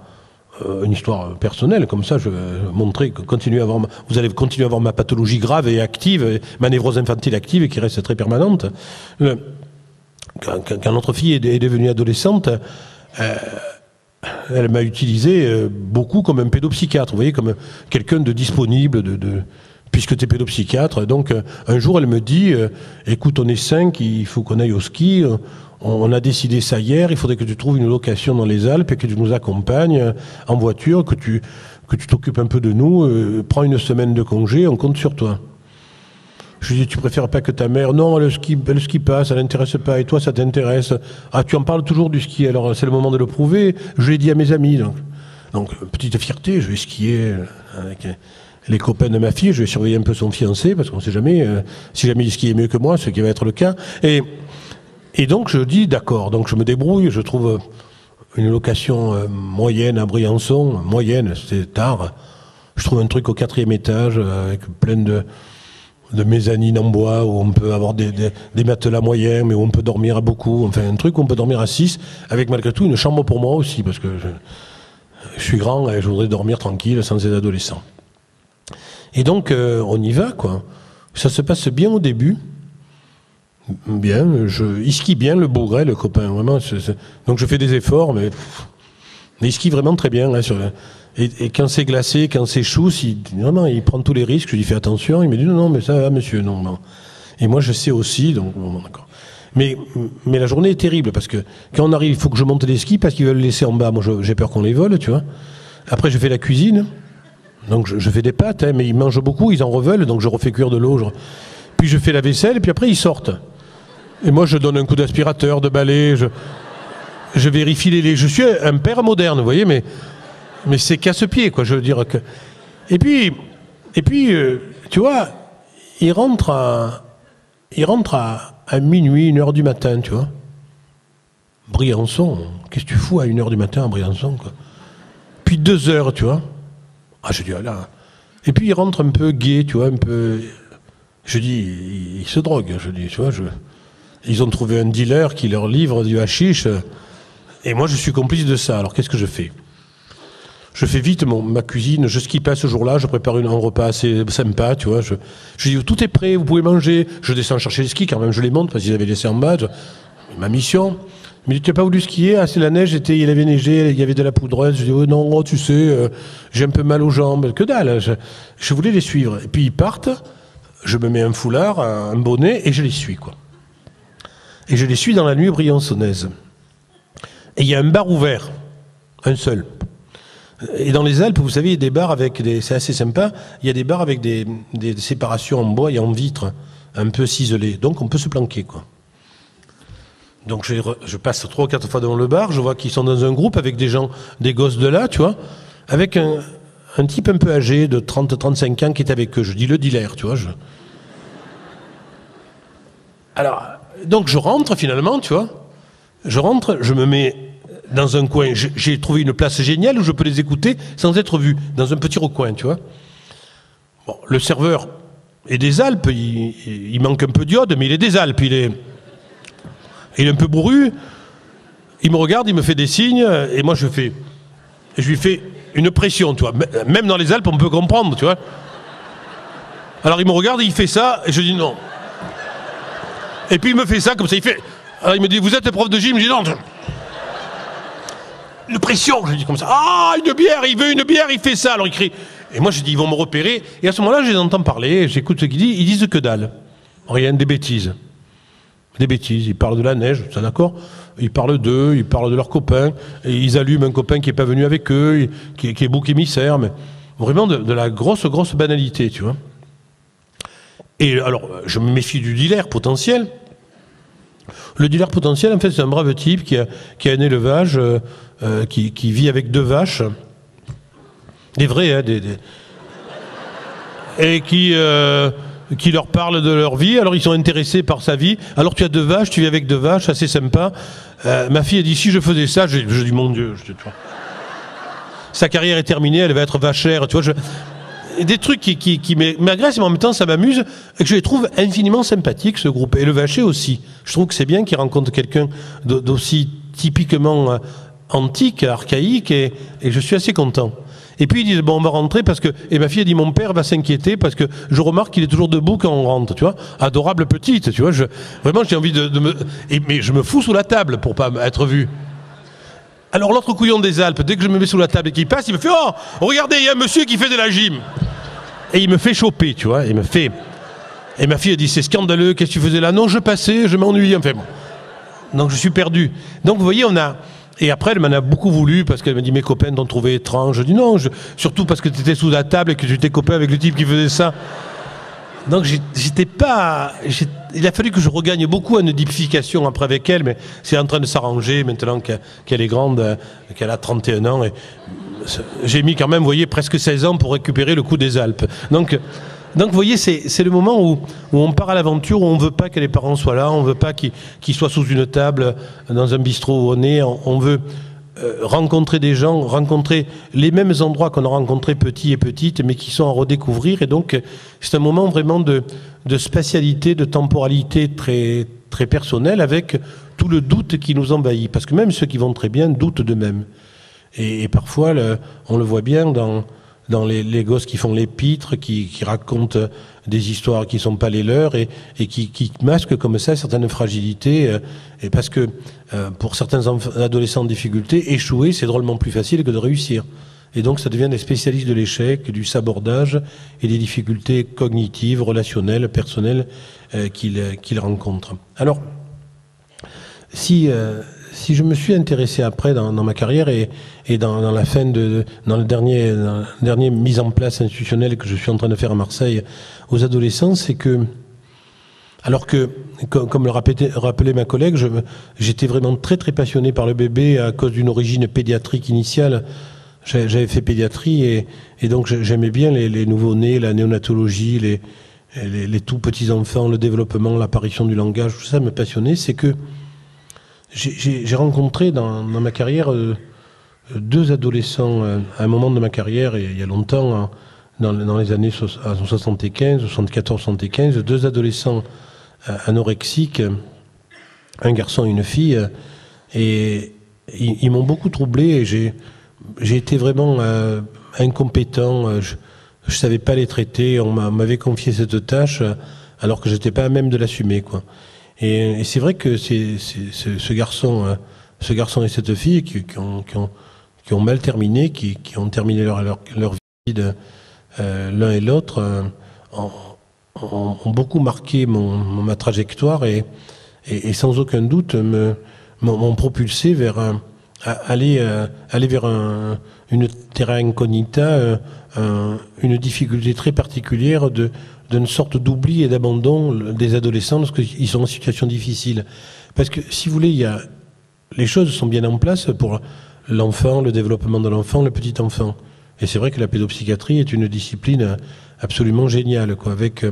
personnelle, comme ça, je vais montrer que vous allez continuer à avoir ma pathologie grave et active, ma névrose infantile active, et qui reste très permanente. Quand notre fille est devenue adolescente, elle m'a utilisé beaucoup comme un pédopsychiatre, vous voyez, comme quelqu'un de disponible, puisque tu es pédopsychiatre. Donc, un jour, elle me dit, écoute, on est 5, il faut qu'on aille au ski, on a décidé ça hier, il faudrait que tu trouves une location dans les Alpes et que tu nous accompagnes en voiture, que tu t'occupes un peu de nous, prends une semaine de congé, on compte sur toi. Je lui dis, tu préfères pas que ta mère... Non, le ski pas, ça l'intéresse pas, et toi, ça t'intéresse. Ah, tu en parles toujours du ski, alors c'est le moment de le prouver. Je l'ai dit à mes amis, donc petite fierté, je vais skier avec les copains de ma fille, je vais surveiller un peu son fiancé, parce qu'on sait jamais, si jamais il skie mieux que moi, ce qui va être le cas. Et donc, je dis, d'accord, donc je me débrouille, je trouve une location moyenne à Briançon, moyenne, c'est tard. Je trouve un truc au 4e étage, avec plein de mezzanines en bois, où on peut avoir des matelas moyens, mais où on peut dormir à beaucoup, enfin un truc où on peut dormir à 6, avec malgré tout une chambre pour moi aussi, parce que je suis grand et je voudrais dormir tranquille sans ces adolescents. Et donc on y va, quoi. Ça se passe bien au début. Bien, il skie bien, le Bougret, le copain, vraiment. Donc je fais des efforts, mais il skie vraiment très bien, hein, et quand c'est glacé, quand c'est chou, vraiment, il prend tous les risques. Je lui fais attention. Il me dit non, mais ça va, monsieur, non. Et moi, je sais aussi, donc bon, d'accord. Mais la journée est terrible parce que quand on arrive, il faut que je monte les skis parce qu'ils veulent les laisser en bas. Moi, j'ai peur qu'on les vole, tu vois. Après, je fais la cuisine, donc je fais des pâtes, hein, mais ils mangent beaucoup, ils en reveulent, donc je refais cuire de l'eau. Puis je fais la vaisselle, et puis après ils sortent. Et moi, je donne un coup d'aspirateur, de balai. Je vérifie je suis un père moderne, vous voyez, mais c'est casse-pied, quoi, je veux dire que... Et puis tu vois, il rentre à minuit, 1h du matin, tu vois. Briançon, qu'est-ce que tu fous à 1h du matin à Briançon, quoi. Puis 2h, tu vois. Ah, je dis, ah là. Et puis il rentre un peu gai, tu vois, un peu... Je dis, il se drogue, je dis, tu vois, Ils ont trouvé un dealer qui leur livre du hashish, et moi je suis complice de ça. Alors qu'est-ce que je fais ? je fais vite ma cuisine, je skie pas ce jour-là, je prépare un repas assez sympa, tu vois. Je dis, tout est prêt, vous pouvez manger. Je descends chercher les skis, quand même, je les monte parce qu'ils avaient laissé en bas. Ma mission. Mais tu n'as pas voulu skier, c'est la neige, il avait neigé, il y avait de la poudreuse. Je dis, oh non, tu sais, j'ai un peu mal aux jambes. Que dalle, je voulais les suivre. Et puis ils partent, je me mets un foulard, un bonnet, et je les suis, quoi. Et je les suis dans la nuit briançonnaise. Et il y a un bar ouvert, un seul. Et dans les Alpes, vous savez, il y a des bars avec c'est assez sympa, il y a des bars avec des séparations en bois et en vitre, un peu ciselées. Donc on peut se planquer, quoi. Donc je passe 3 ou 4 fois devant le bar, je vois qu'ils sont dans un groupe avec des gens, des gosses de là, tu vois, avec un type un peu âgé de 30-35 ans qui est avec eux. Je dis le dealer, tu vois. Alors, donc je rentre finalement, tu vois. Je rentre, je me mets dans un coin. J'ai trouvé une place géniale où je peux les écouter sans être vu, dans un petit recoin, tu vois. Bon, le serveur est des Alpes, il manque un peu d'iode, mais il est des Alpes, il est un peu bourru. Il me regarde, il me fait des signes, et moi je lui fais une pression, tu vois. Même dans les Alpes, on peut comprendre, tu vois. Alors il me regarde, il fait ça, et je dis non. Et puis il me fait ça, comme ça, il fait... Alors il me dit, vous êtes prof de gym? Je dis non. Une pression, je dis comme ça. Ah, une bière, il veut une bière, il fait ça. Alors il crie. Et moi je dis, ils vont me repérer. Et à ce moment-là, je les entends parler, j'écoute ce qu'ils disent. Ils disent que dalle. Rien, des bêtises. Des bêtises. Ils parlent de la neige, ça d'accord. Ils parlent d'eux, ils parlent de leurs copains. Et ils allument un copain qui n'est pas venu avec eux, qui est bouc émissaire. Mais vraiment de la grosse banalité, tu vois. Et alors, je me méfie du dealer potentiel. Le dealer potentiel, en fait, c'est un brave type qui a un élevage, qui vit avec 2 vaches. Des vrais, hein, et qui leur parle de leur vie. Alors, ils sont intéressés par sa vie. Alors, tu as 2 vaches, tu vis avec 2 vaches, assez sympa. Ma fille a dit, si je faisais ça, je dis, mon Dieu, tu vois. Sa carrière est terminée, elle va être vachère, tu vois. Des trucs qui m'agressent, mais en même temps ça m'amuse, et que je les trouve infiniment sympathiques, ce groupe. Et le vacher aussi. Je trouve que c'est bien qu'il rencontre quelqu'un d'aussi typiquement antique, archaïque, et je suis assez content. Et puis ils disent, bon, on va rentrer parce que... Et ma fille a dit, mon père va s'inquiéter parce que je remarque qu'il est toujours debout quand on rentre, tu vois. Adorable petite, tu vois. Vraiment, j'ai envie de me... mais je me fous sous la table pour pas être vu. Alors l'autre couillon des Alpes, dès que je me mets sous la table et qu'il passe, il me fait, oh, regardez, il y a un monsieur qui fait de la gym. Et il me fait choper, tu vois. Et ma fille a dit, c'est scandaleux, qu'est-ce que tu faisais là? Non, je passais, je m'ennuyais. Enfin bon. Donc je suis perdu. Donc vous voyez, Et après, elle m'en a beaucoup voulu parce qu'elle m'a dit, mes copains t'ont trouvé étrange. Je dis non, surtout parce que tu étais sous la table et que tu étais copain avec le type qui faisait ça. Donc j'étais pas... Il a fallu que je regagne beaucoup en édification après avec elle, mais c'est en train de s'arranger maintenant qu'elle est grande, qu'elle a 31 ans. Et j'ai mis quand même, vous voyez, presque 16 ans pour récupérer le coup des Alpes. Donc vous voyez, c'est le moment où on part à l'aventure, où on ne veut pas que les parents soient là, on ne veut pas qu'ils soient sous une table dans un bistrot où on est, on veut... rencontrer des gens, rencontrer les mêmes endroits qu'on a rencontrés petits et petites, mais qui sont à redécouvrir. Et donc, c'est un moment vraiment de spatialité, de temporalité très, très personnelle, avec tout le doute qui nous envahit. Parce que même ceux qui vont très bien doutent d'eux-mêmes. Et parfois, on le voit bien dans les gosses qui font les pitres, qui racontent des histoires qui ne sont pas les leurs et qui masquent comme ça certaines fragilités. Et parce que pour certains adolescents en difficulté, échouer, c'est drôlement plus facile que de réussir. Et donc ça devient des spécialistes de l'échec, du sabordage et des difficultés cognitives, relationnelles, personnelles qu'ils rencontrent. Alors, si je me suis intéressé après dans ma carrière et dans la fin dans le dernier mise en place institutionnelle que je suis en train de faire à Marseille aux adolescents, c'est que, alors que, comme le rappelait ma collègue, j'étais vraiment très très passionné par le bébé à cause d'une origine pédiatrique initiale. J'avais fait pédiatrie et donc j'aimais bien les nouveau-nés, la néonatologie, les tout petits enfants, le développement, l'apparition du langage, tout ça me passionnait. C'est que j'ai rencontré dans ma carrière 2 adolescents à un moment de ma carrière, il y a longtemps, dans les années 75, 74, 75, 2 adolescents anorexiques, un garçon et une fille, et ils m'ont beaucoup troublé. Et j'ai été vraiment incompétent. Je savais pas les traiter. On m'avait confié cette tâche alors que j'étais pas à même de l'assumer, quoi. Et c'est vrai que ce garçon et cette fille qui ont mal terminé, qui ont terminé leur vie l'un et l'autre, ont beaucoup marqué ma trajectoire et sans aucun doute m'ont propulsé vers aller vers une terra incognita, une difficulté très particulière d'une sorte d'oubli et d'abandon des adolescents lorsqu'ils sont en situation difficile. Parce que, si vous voulez, les choses sont bien en place pour l'enfant, le développement de l'enfant, le petit enfant. Et c'est vrai que la pédopsychiatrie est une discipline absolument géniale, quoi, avec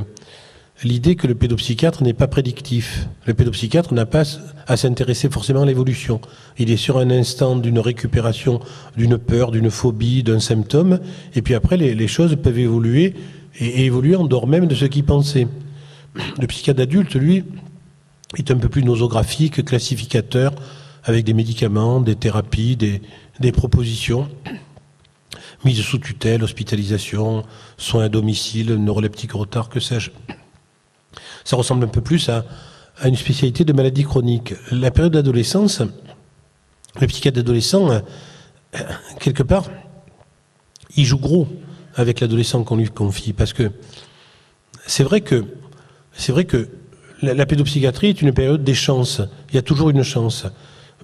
l'idée que le pédopsychiatre n'est pas prédictif. Le pédopsychiatre n'a pas à s'intéresser forcément à l'évolution. Il est sur un instant d'une récupération, d'une peur, d'une phobie, d'un symptôme, et puis après les choses peuvent évoluer, et évoluer en dehors même de ce qu'il pensait. Le psychiatre adulte, lui, est un peu plus nosographique, classificateur, avec des médicaments, des thérapies, des propositions, mise sous tutelle, hospitalisation, soins à domicile, neuroleptique retard, que sais-je. Ça ressemble un peu plus à une spécialité de maladie chronique. La période d'adolescence, le psychiatre d'adolescent, quelque part, il joue gros avec l'adolescent qu'on lui confie, parce que c'est vrai que la pédopsychiatrie est une période des chances. Il y a toujours une chance.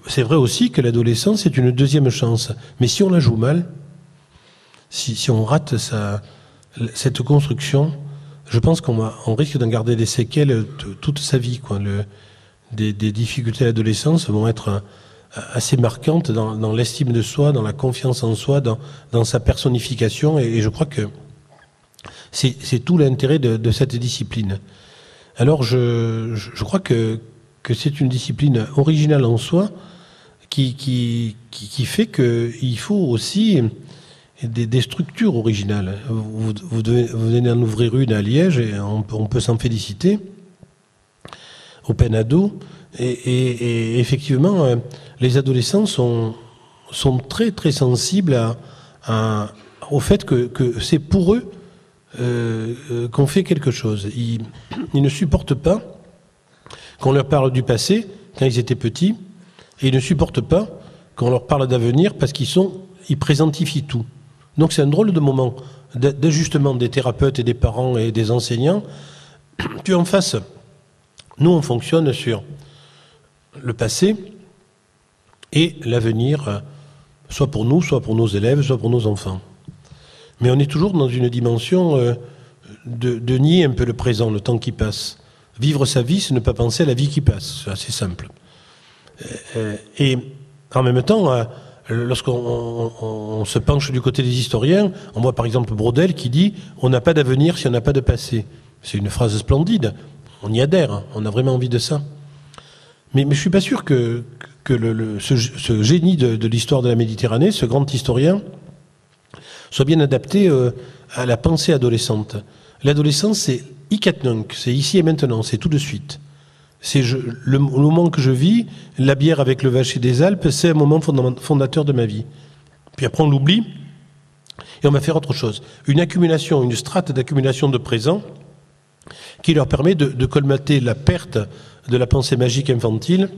C'est vrai aussi que l'adolescence est une deuxième chance. Mais si on la joue mal, si on rate cette construction, je pense qu'on risque d'en garder des séquelles toute sa vie, quoi. Des difficultés à l'adolescence vont être assez marquantes dans l'estime de soi, dans la confiance en soi, dans sa personnification, et je crois que c'est tout l'intérêt de cette discipline. Alors je crois que c'est une discipline originale en soi qui fait qu'il faut aussi des structures originales. Vous venez d'en ouvrir une à Liège, et on peut s'en féliciter, au Penado, et effectivement, les adolescents sont très très sensibles au fait que c'est pour eux qu'on fait quelque chose. Ils ne supportent pas qu'on leur parle du passé quand ils étaient petits, et ils ne supportent pas qu'on leur parle d'avenir parce ils présentifient tout. Donc c'est un drôle de moment d'ajustement des thérapeutes et des parents et des enseignants. Puis en face, nous on fonctionne sur le passé et l'avenir, soit pour nous, soit pour nos élèves, soit pour nos enfants. Mais on est toujours dans une dimension de nier un peu le présent, le temps qui passe. Vivre sa vie, c'est ne pas penser à la vie qui passe. C'est assez simple. Et en même temps, lorsqu'on se penche du côté des historiens, on voit par exemple Braudel qui dit « on n'a pas d'avenir si on n'a pas de passé ». C'est une phrase splendide. On y adhère. On a vraiment envie de ça. Mais je ne suis pas sûr que ce génie de l'histoire de la Méditerranée, ce grand historien, soit bien adapté à la pensée adolescente. L'adolescence, c'est ikatnunk, c'est ici et maintenant, c'est tout de suite. C'est le moment que je vis, la bière avec le vacher des Alpes, c'est un moment fondateur de ma vie. Puis après, on l'oublie et on va faire autre chose. Une strate d'accumulation de présent qui leur permet de colmater la perte de la pensée magique infantile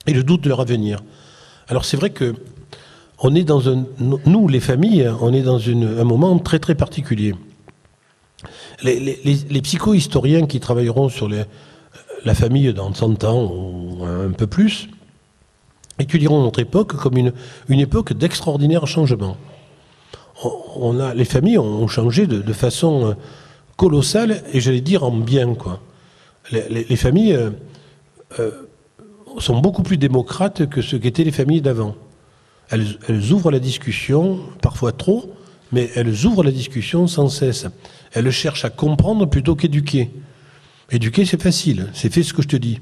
et le doute de leur avenir. Alors c'est vrai que on est nous, les familles, on est dans un moment très très particulier. Les psycho-historiens qui travailleront sur la famille dans 100 ans ou un peu plus étudieront notre époque comme une époque d'extraordinaire changement. Les familles ont changé de façon colossale, et j'allais dire en bien, quoi. Les familles sont beaucoup plus démocrates que ce qu'étaient les familles d'avant. Elles ouvrent la discussion, parfois trop, mais elles ouvrent la discussion sans cesse. Elles cherchent à comprendre plutôt qu'éduquer. Éduquer, c'est facile, c'est fais ce que je te dis.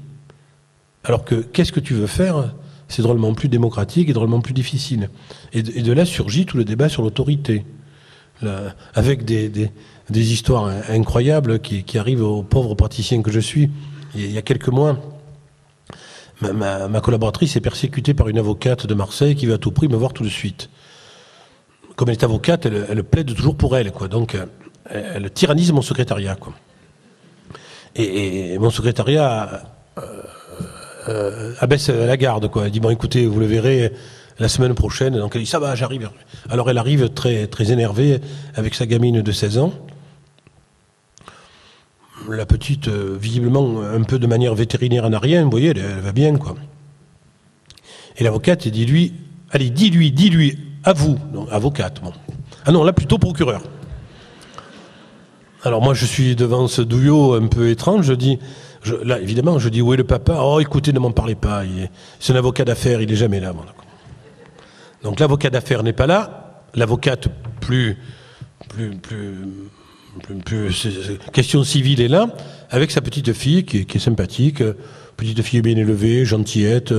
Alors que qu'est-ce que tu veux faire, c'est drôlement plus démocratique et drôlement plus difficile. Et de là surgit tout le débat sur l'autorité, avec des histoires incroyables qui arrivent aux pauvres praticiens que je suis. Il y a quelques mois, ma collaboratrice est persécutée par une avocate de Marseille qui veut à tout prix me voir tout de suite. comme elle est avocate, elle plaide toujours pour elle, quoi. Donc, elle tyrannise mon secrétariat, quoi. Et mon secrétariat abaisse la garde, quoi. Elle dit, bon, écoutez, vous le verrez la semaine prochaine. Donc, elle dit, ça va, j'arrive. Alors, elle arrive très, très énervée avec sa gamine de 16 ans. La petite, visiblement, un peu de manière vétérinaire n'a rien, vous voyez, elle va bien, quoi. Et l'avocate, elle dit, lui, allez, dis-lui, à vous. Donc, avocate, bon. Ah non, là, plutôt procureur. Alors moi, je suis devant ce douillot un peu étrange, là, évidemment, je dis, où est le papa? Oh, écoutez, ne m'en parlez pas, c'est un avocat d'affaires, il n'est jamais là. Bon, donc l'avocat d'affaires n'est pas là, l'avocate plus question civile est là, avec sa petite fille qui est sympathique, petite fille bien élevée, gentillette,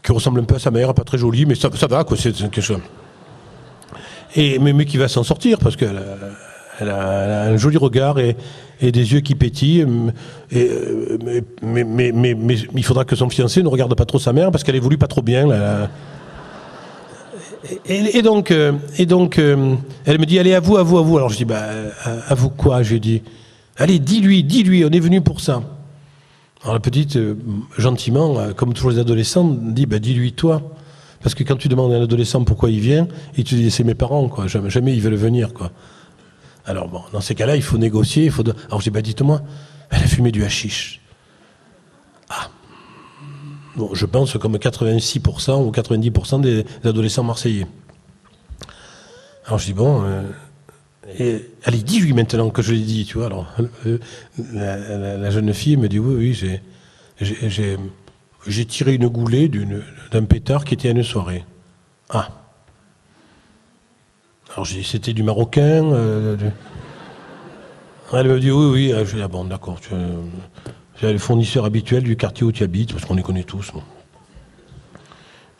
qui ressemble un peu à sa mère, pas très jolie, mais ça va, quoi, c'est quelque chose. Mais qui va s'en sortir, parce qu'elle a un joli regard et des yeux qui pétillent. Mais il faudra que son fiancé ne regarde pas trop sa mère, parce qu'elle évolue pas trop bien. Là. Et donc, elle me dit, allez, à vous. Alors je dis, bah, à vous quoi? Je dis, allez, dis-lui, on est venu pour ça. Alors la petite, gentiment, comme toujours les adolescents, dit, bah, dis-lui toi. Parce que quand tu demandes à un adolescent pourquoi il vient, il te dit, c'est mes parents, quoi. Jamais ils veulent venir, quoi. Alors bon, dans ces cas-là, il faut négocier. Alors je dis, bah, dites-moi, elle a fumé du hashish. Ah. Bon, je pense comme 86% ou 90% des adolescents marseillais. Alors je dis, bon, allez, dis-lui maintenant que je l'ai dit, tu vois. Alors, la jeune fille me dit, oui, j'ai tiré une goulée d'un pétard qui était à une soirée. Ah. Alors j'ai dit, c'était du marocain. Elle me dit, oui. Je dis, ah bon, d'accord. C'est le fournisseur habituel du quartier où tu habites, parce qu'on les connaît tous. Bon.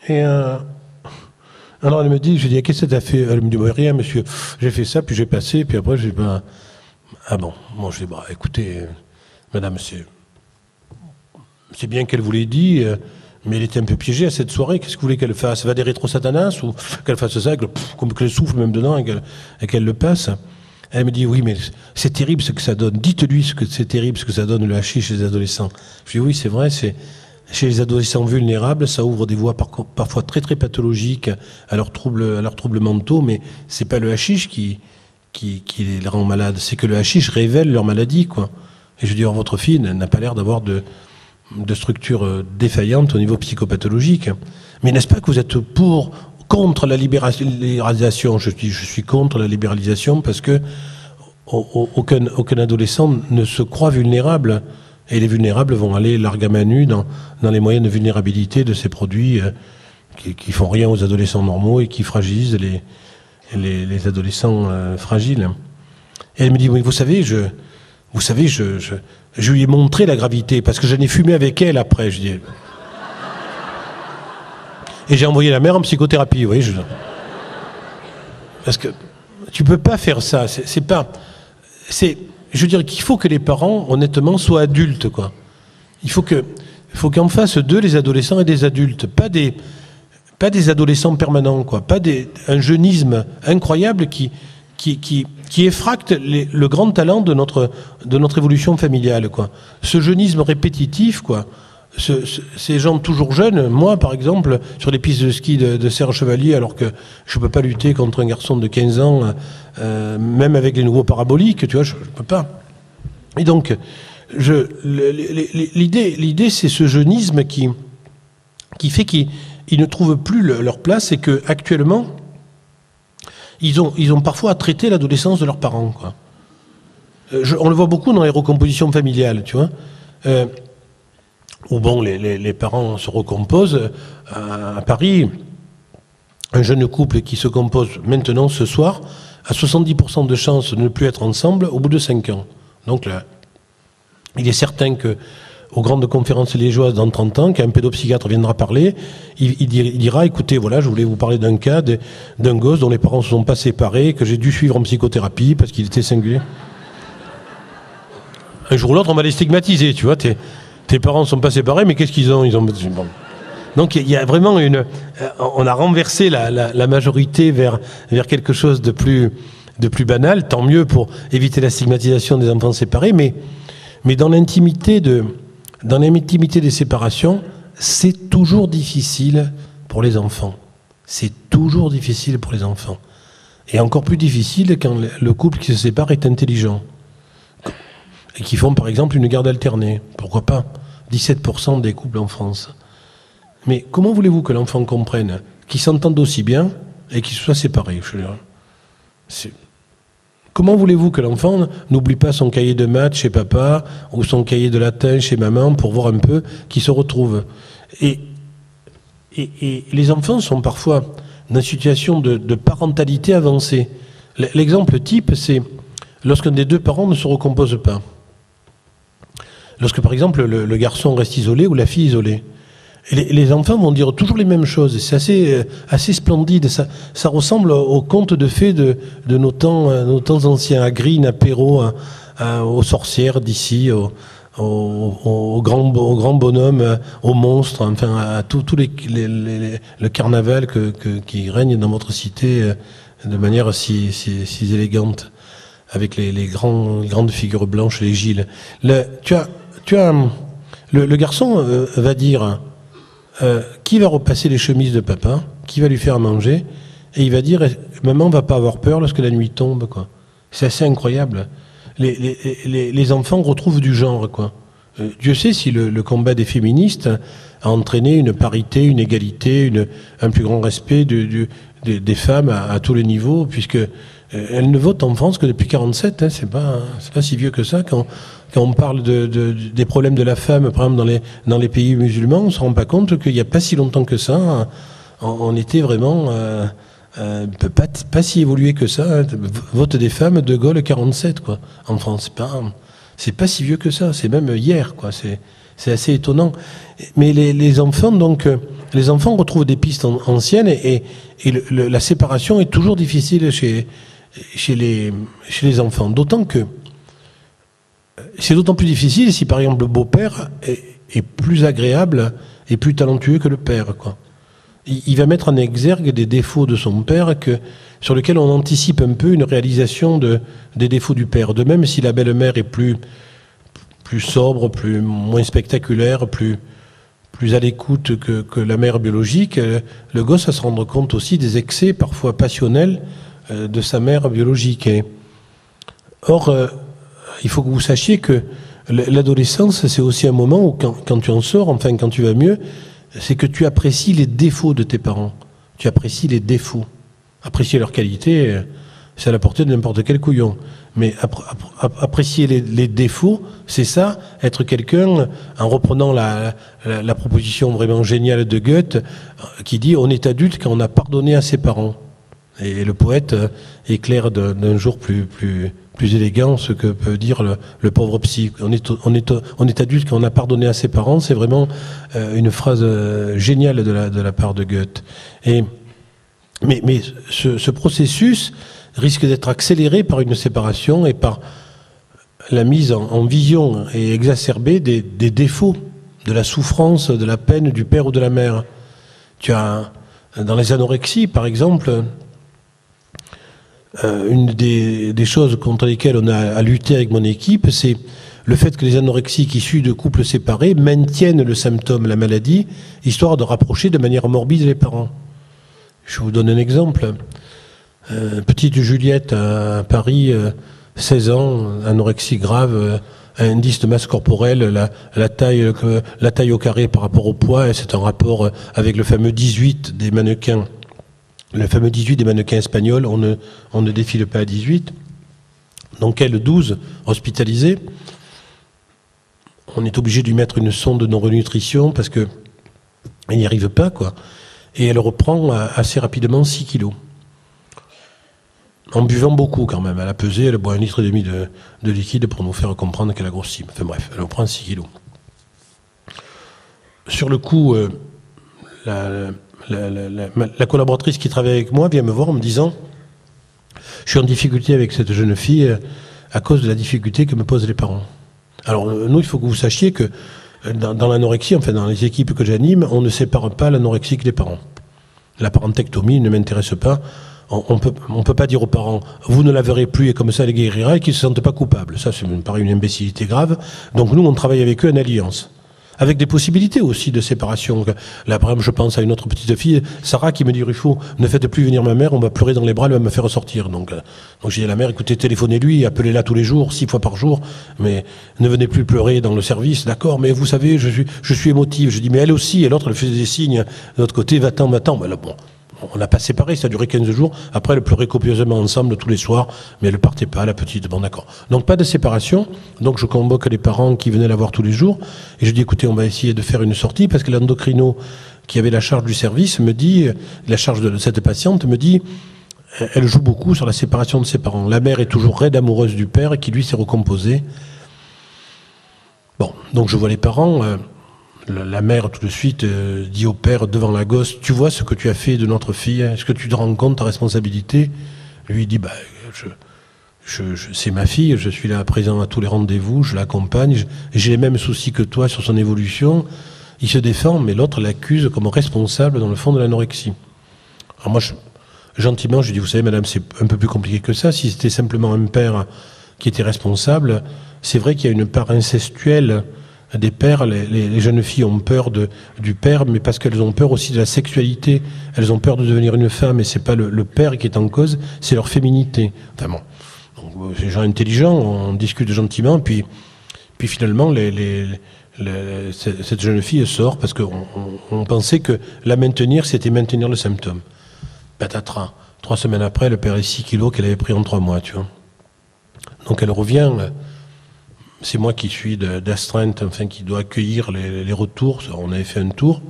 Et alors elle me dit, je dis, qu'est-ce que tu as fait? Elle me dit, bah, rien, monsieur. J'ai fait ça, puis j'ai passé, puis après, j'ai dit, bah, ah bon. Moi, je dis, bah, écoutez, madame, c'est bien qu'elle vous l'ait dit, mais elle était un peu piégée à cette soirée. Qu'est-ce que vous voulez qu'elle fasse? Elle va des rétro-satanas, ou qu'elle fasse ça, comme qu'elle souffle même dedans et qu'elle le passe? Elle me dit, oui, mais c'est terrible ce que ça donne. Dites-lui que c'est terrible ce que ça donne le hashish chez les adolescents. Je dis, oui, c'est vrai, chez les adolescents vulnérables, ça ouvre des voies parfois très, très pathologiques à leurs troubles mentaux, mais c'est pas le hashish qui les rend malades, c'est que le hashish révèle leur maladie, quoi. Et je dis, alors, votre fille n'a pas l'air d'avoir de structure défaillante au niveau psychopathologique. Mais n'est-ce pas que vous êtes contre la libéralisation? Je suis contre la libéralisation parce que aucun adolescent ne se croit vulnérable, et les vulnérables vont aller largue à main nue dans les moyens de vulnérabilité de ces produits qui font rien aux adolescents normaux et qui fragilisent les adolescents fragiles. Et elle me dit, oui, vous savez, je lui ai montré la gravité parce que j'en ai fumé avec elle après. Je dis, et j'ai envoyé la mère en psychothérapie, vous voyez. Parce que tu peux pas faire ça. Je veux dire qu'il faut que les parents, honnêtement, soient adultes, quoi. Il faut qu'en face d'eux, les adolescents et des adultes, pas des adolescents permanents, quoi. Pas un jeunisme incroyable qui effracte le grand talent de notre évolution familiale, quoi. Ce jeunisme répétitif, quoi. Ces gens toujours jeunes, moi par exemple, sur les pistes de ski de Serre Chevalier, alors que je ne peux pas lutter contre un garçon de 15 ans, même avec les nouveaux paraboliques, tu vois, je ne peux pas. Et donc, l'idée, c'est ce jeunisme qui fait qu'ils ne trouvent plus leur place et qu'actuellement, ils ont parfois à traiter l'adolescence de leurs parents, quoi. On le voit beaucoup dans les recompositions familiales, tu vois. Où bon, les parents se recomposent. À Paris, un jeune couple qui se compose maintenant ce soir a 70% de chances de ne plus être ensemble au bout de 5 ans. Donc là, il est certain que aux grandes conférences liégeoises dans 30 ans, qu'un pédopsychiatre viendra parler, il dira, écoutez, voilà, je voulais vous parler d'un cas d'un gosse dont les parents ne se sont pas séparés, que j'ai dû suivre en psychothérapie parce qu'il était singulier. Un jour ou l'autre, on va les stigmatiser, tu vois. Tes parents ne sont pas séparés, mais qu'est-ce qu'ils ont? Bon. Donc il y a vraiment on a renversé la majorité vers quelque chose de plus banal, tant mieux pour éviter la stigmatisation des enfants séparés, mais dans l'intimité des séparations, c'est toujours difficile pour les enfants. C'est toujours difficile pour les enfants. Et encore plus difficile quand le couple qui se sépare est intelligent. Et qui font par exemple une garde alternée. Pourquoi pas 17% des couples en France. Mais comment voulez-vous que l'enfant comprenne qu'ils s'entendent aussi bien et qu'ils soient séparés? Comment voulez-vous que l'enfant n'oublie pas son cahier de maths chez papa ou son cahier de latin chez maman pour voir un peu qu'ils se retrouvent? Et les enfants sont parfois dans une situation de parentalité avancée. L'exemple type, c'est lorsqu'un des deux parents ne se recompose pas. Lorsque, par exemple, le garçon reste isolé ou la fille isolée. Et les enfants vont dire toujours les mêmes choses. C'est assez splendide. Ça ressemble aux contes de fées de nos temps anciens, à Green, à Perrault, aux sorcières d'ici, aux grands bonhommes, aux monstres, enfin à tout le carnaval qui règne dans votre cité de manière si élégante, avec les grandes figures blanches, les Gilles. Le garçon va dire qui va repasser les chemises de papa, qui va lui faire manger, et il va dire maman va pas avoir peur lorsque la nuit tombe, quoi. C'est assez incroyable. Les enfants retrouvent du genre, quoi. Dieu sait si le combat des féministes a entraîné une parité, une égalité, un plus grand respect des femmes à tous les niveaux, puisque elles ne votent en France que depuis 47. Hein, c'est pas si vieux que ça. Quand on parle des problèmes de la femme, par exemple dans les pays musulmans, on se rend pas compte qu'il n'y a pas si longtemps que ça, on était vraiment pas si évolué que ça. Hein. Vote des femmes, De Gaulle 47, quoi, en France. C'est pas si vieux que ça. C'est même hier, quoi. C'est assez étonnant. Mais les enfants, donc, les enfants retrouvent des pistes anciennes et la séparation est toujours difficile chez les enfants. D'autant que c'est d'autant plus difficile si, par exemple, le beau-père est plus agréable et plus talentueux que le père, quoi. Il va mettre en exergue des défauts de son père sur lesquels on anticipe un peu une réalisation des défauts du père. De même, si la belle-mère est plus sobre, moins spectaculaire, plus à l'écoute que la mère biologique, le gosse va se rendre compte aussi des excès parfois passionnels de sa mère biologique. Or, il faut que vous sachiez que l'adolescence, c'est aussi un moment où quand tu en sors, enfin quand tu vas mieux, c'est que tu apprécies les défauts de tes parents. Tu apprécies les défauts. Apprécier leur qualité, c'est à la portée de n'importe quel couillon. Mais apprécier les défauts, c'est ça, être quelqu'un, en reprenant la proposition vraiment géniale de Goethe, qui dit « on est adulte quand on a pardonné à ses parents ». Et le poète éclaire d'un jour plus élégant ce que peut dire le pauvre psy. On est adulte quand on a pardonné à ses parents. C'est vraiment une phrase géniale de la part de Goethe. Mais ce processus risque d'être accéléré par une séparation et par la mise en vision et exacerbée des défauts, de la souffrance, de la peine du père ou de la mère. Tu as, dans les anorexies, par exemple, une des choses contre lesquelles on a à lutter avec mon équipe, c'est le fait que les anorexiques issus de couples séparés maintiennent le symptôme, la maladie, histoire de rapprocher de manière morbide les parents. Je vous donne un exemple. Petite Juliette à Paris, 16 ans, anorexie grave, indice de masse corporelle, la taille au carré par rapport au poids, et c'est un rapport avec le fameux 18 des mannequins. Le fameux 18 des mannequins espagnols, on ne défile pas à 18. Donc elle, 12, hospitalisée. On est obligé de lui mettre une sonde de non-renutrition parce qu'elle n'y arrive pas, quoi. Et elle reprend assez rapidement 6 kilos. En buvant beaucoup quand même. Elle a pesé, elle boit 1,5 litre de liquide pour nous faire comprendre qu'elle a grossi. Enfin bref, elle reprend 6 kilos. Sur le coup, la collaboratrice qui travaille avec moi vient me voir en me disant « Je suis en difficulté avec cette jeune fille à cause de la difficulté que me posent les parents. » Alors nous, il faut que vous sachiez que dans l'anorexie, enfin dans les équipes que j'anime, on ne sépare pas l'anorexie que les parents. La parentectomie ne m'intéresse pas. On peut pas dire aux parents, vous ne la verrez plus et comme ça elle guérira et qu'ils ne se sentent pas coupables. Ça, ça me paraît une imbécilité grave. Donc nous, on travaille avec eux en alliance. Avec des possibilités aussi de séparation. Là, par exemple, je pense à une autre petite fille, Sarah, qui me dit, Ruffo, ne faites plus venir ma mère, on va pleurer dans les bras, elle va me faire sortir. Donc j'ai dit à la mère, écoutez, téléphonez-lui, appelez-la tous les jours, 6 fois par jour, mais ne venez plus pleurer dans le service, d'accord, mais vous savez, je suis émotive. Je dis, mais elle aussi, et l'autre, elle faisait des signes de l'autre côté, va-t'en, va-t'en. Ben là, bon, on n'a pas séparé, ça a duré 15 jours. Après, elle pleurait copieusement ensemble tous les soirs, mais elle ne partait pas, la petite. Bon, d'accord. Donc, pas de séparation. Donc, je convoque les parents qui venaient la voir tous les jours. Et je dis, écoutez, on va essayer de faire une sortie, parce que l'endocrino, qui avait la charge du service, me dit, la charge de cette patiente me dit, elle joue beaucoup sur la séparation de ses parents. La mère est toujours raide amoureuse du père, qui lui s'est recomposé. Bon, donc je vois les parents. La mère, tout de suite, dit au père, devant la gosse, tu vois ce que tu as fait de notre fille, est-ce que tu te rends compte de ta responsabilité? Lui, il dit, bah, c'est ma fille, je suis là présent à tous les rendez-vous, je l'accompagne, j'ai les mêmes soucis que toi sur son évolution. Il se défend, mais l'autre l'accuse comme responsable, dans le fond, de l'anorexie. Alors moi, gentiment, je lui dis, vous savez, madame, c'est un peu plus compliqué que ça. Si c'était simplement un père qui était responsable, c'est vrai qu'il y a une part incestuelle des pères. Les jeunes filles ont peur du père, mais parce qu'elles ont peur aussi de la sexualité. Elles ont peur de devenir une femme, et c'est pas le père qui est en cause, c'est leur féminité. Enfin bon, donc, ces gens intelligents, on discute gentiment, puis finalement, cette jeune fille sort parce qu'on pensait que la maintenir, c'était maintenir le symptôme. Patatras. 3 semaines après, elle perd les 6 kilos qu'elle avait pris en 3 mois, tu vois. Donc elle revient. C'est moi qui suis d'astreinte, enfin, qui doit accueillir les retours. On avait fait un tour.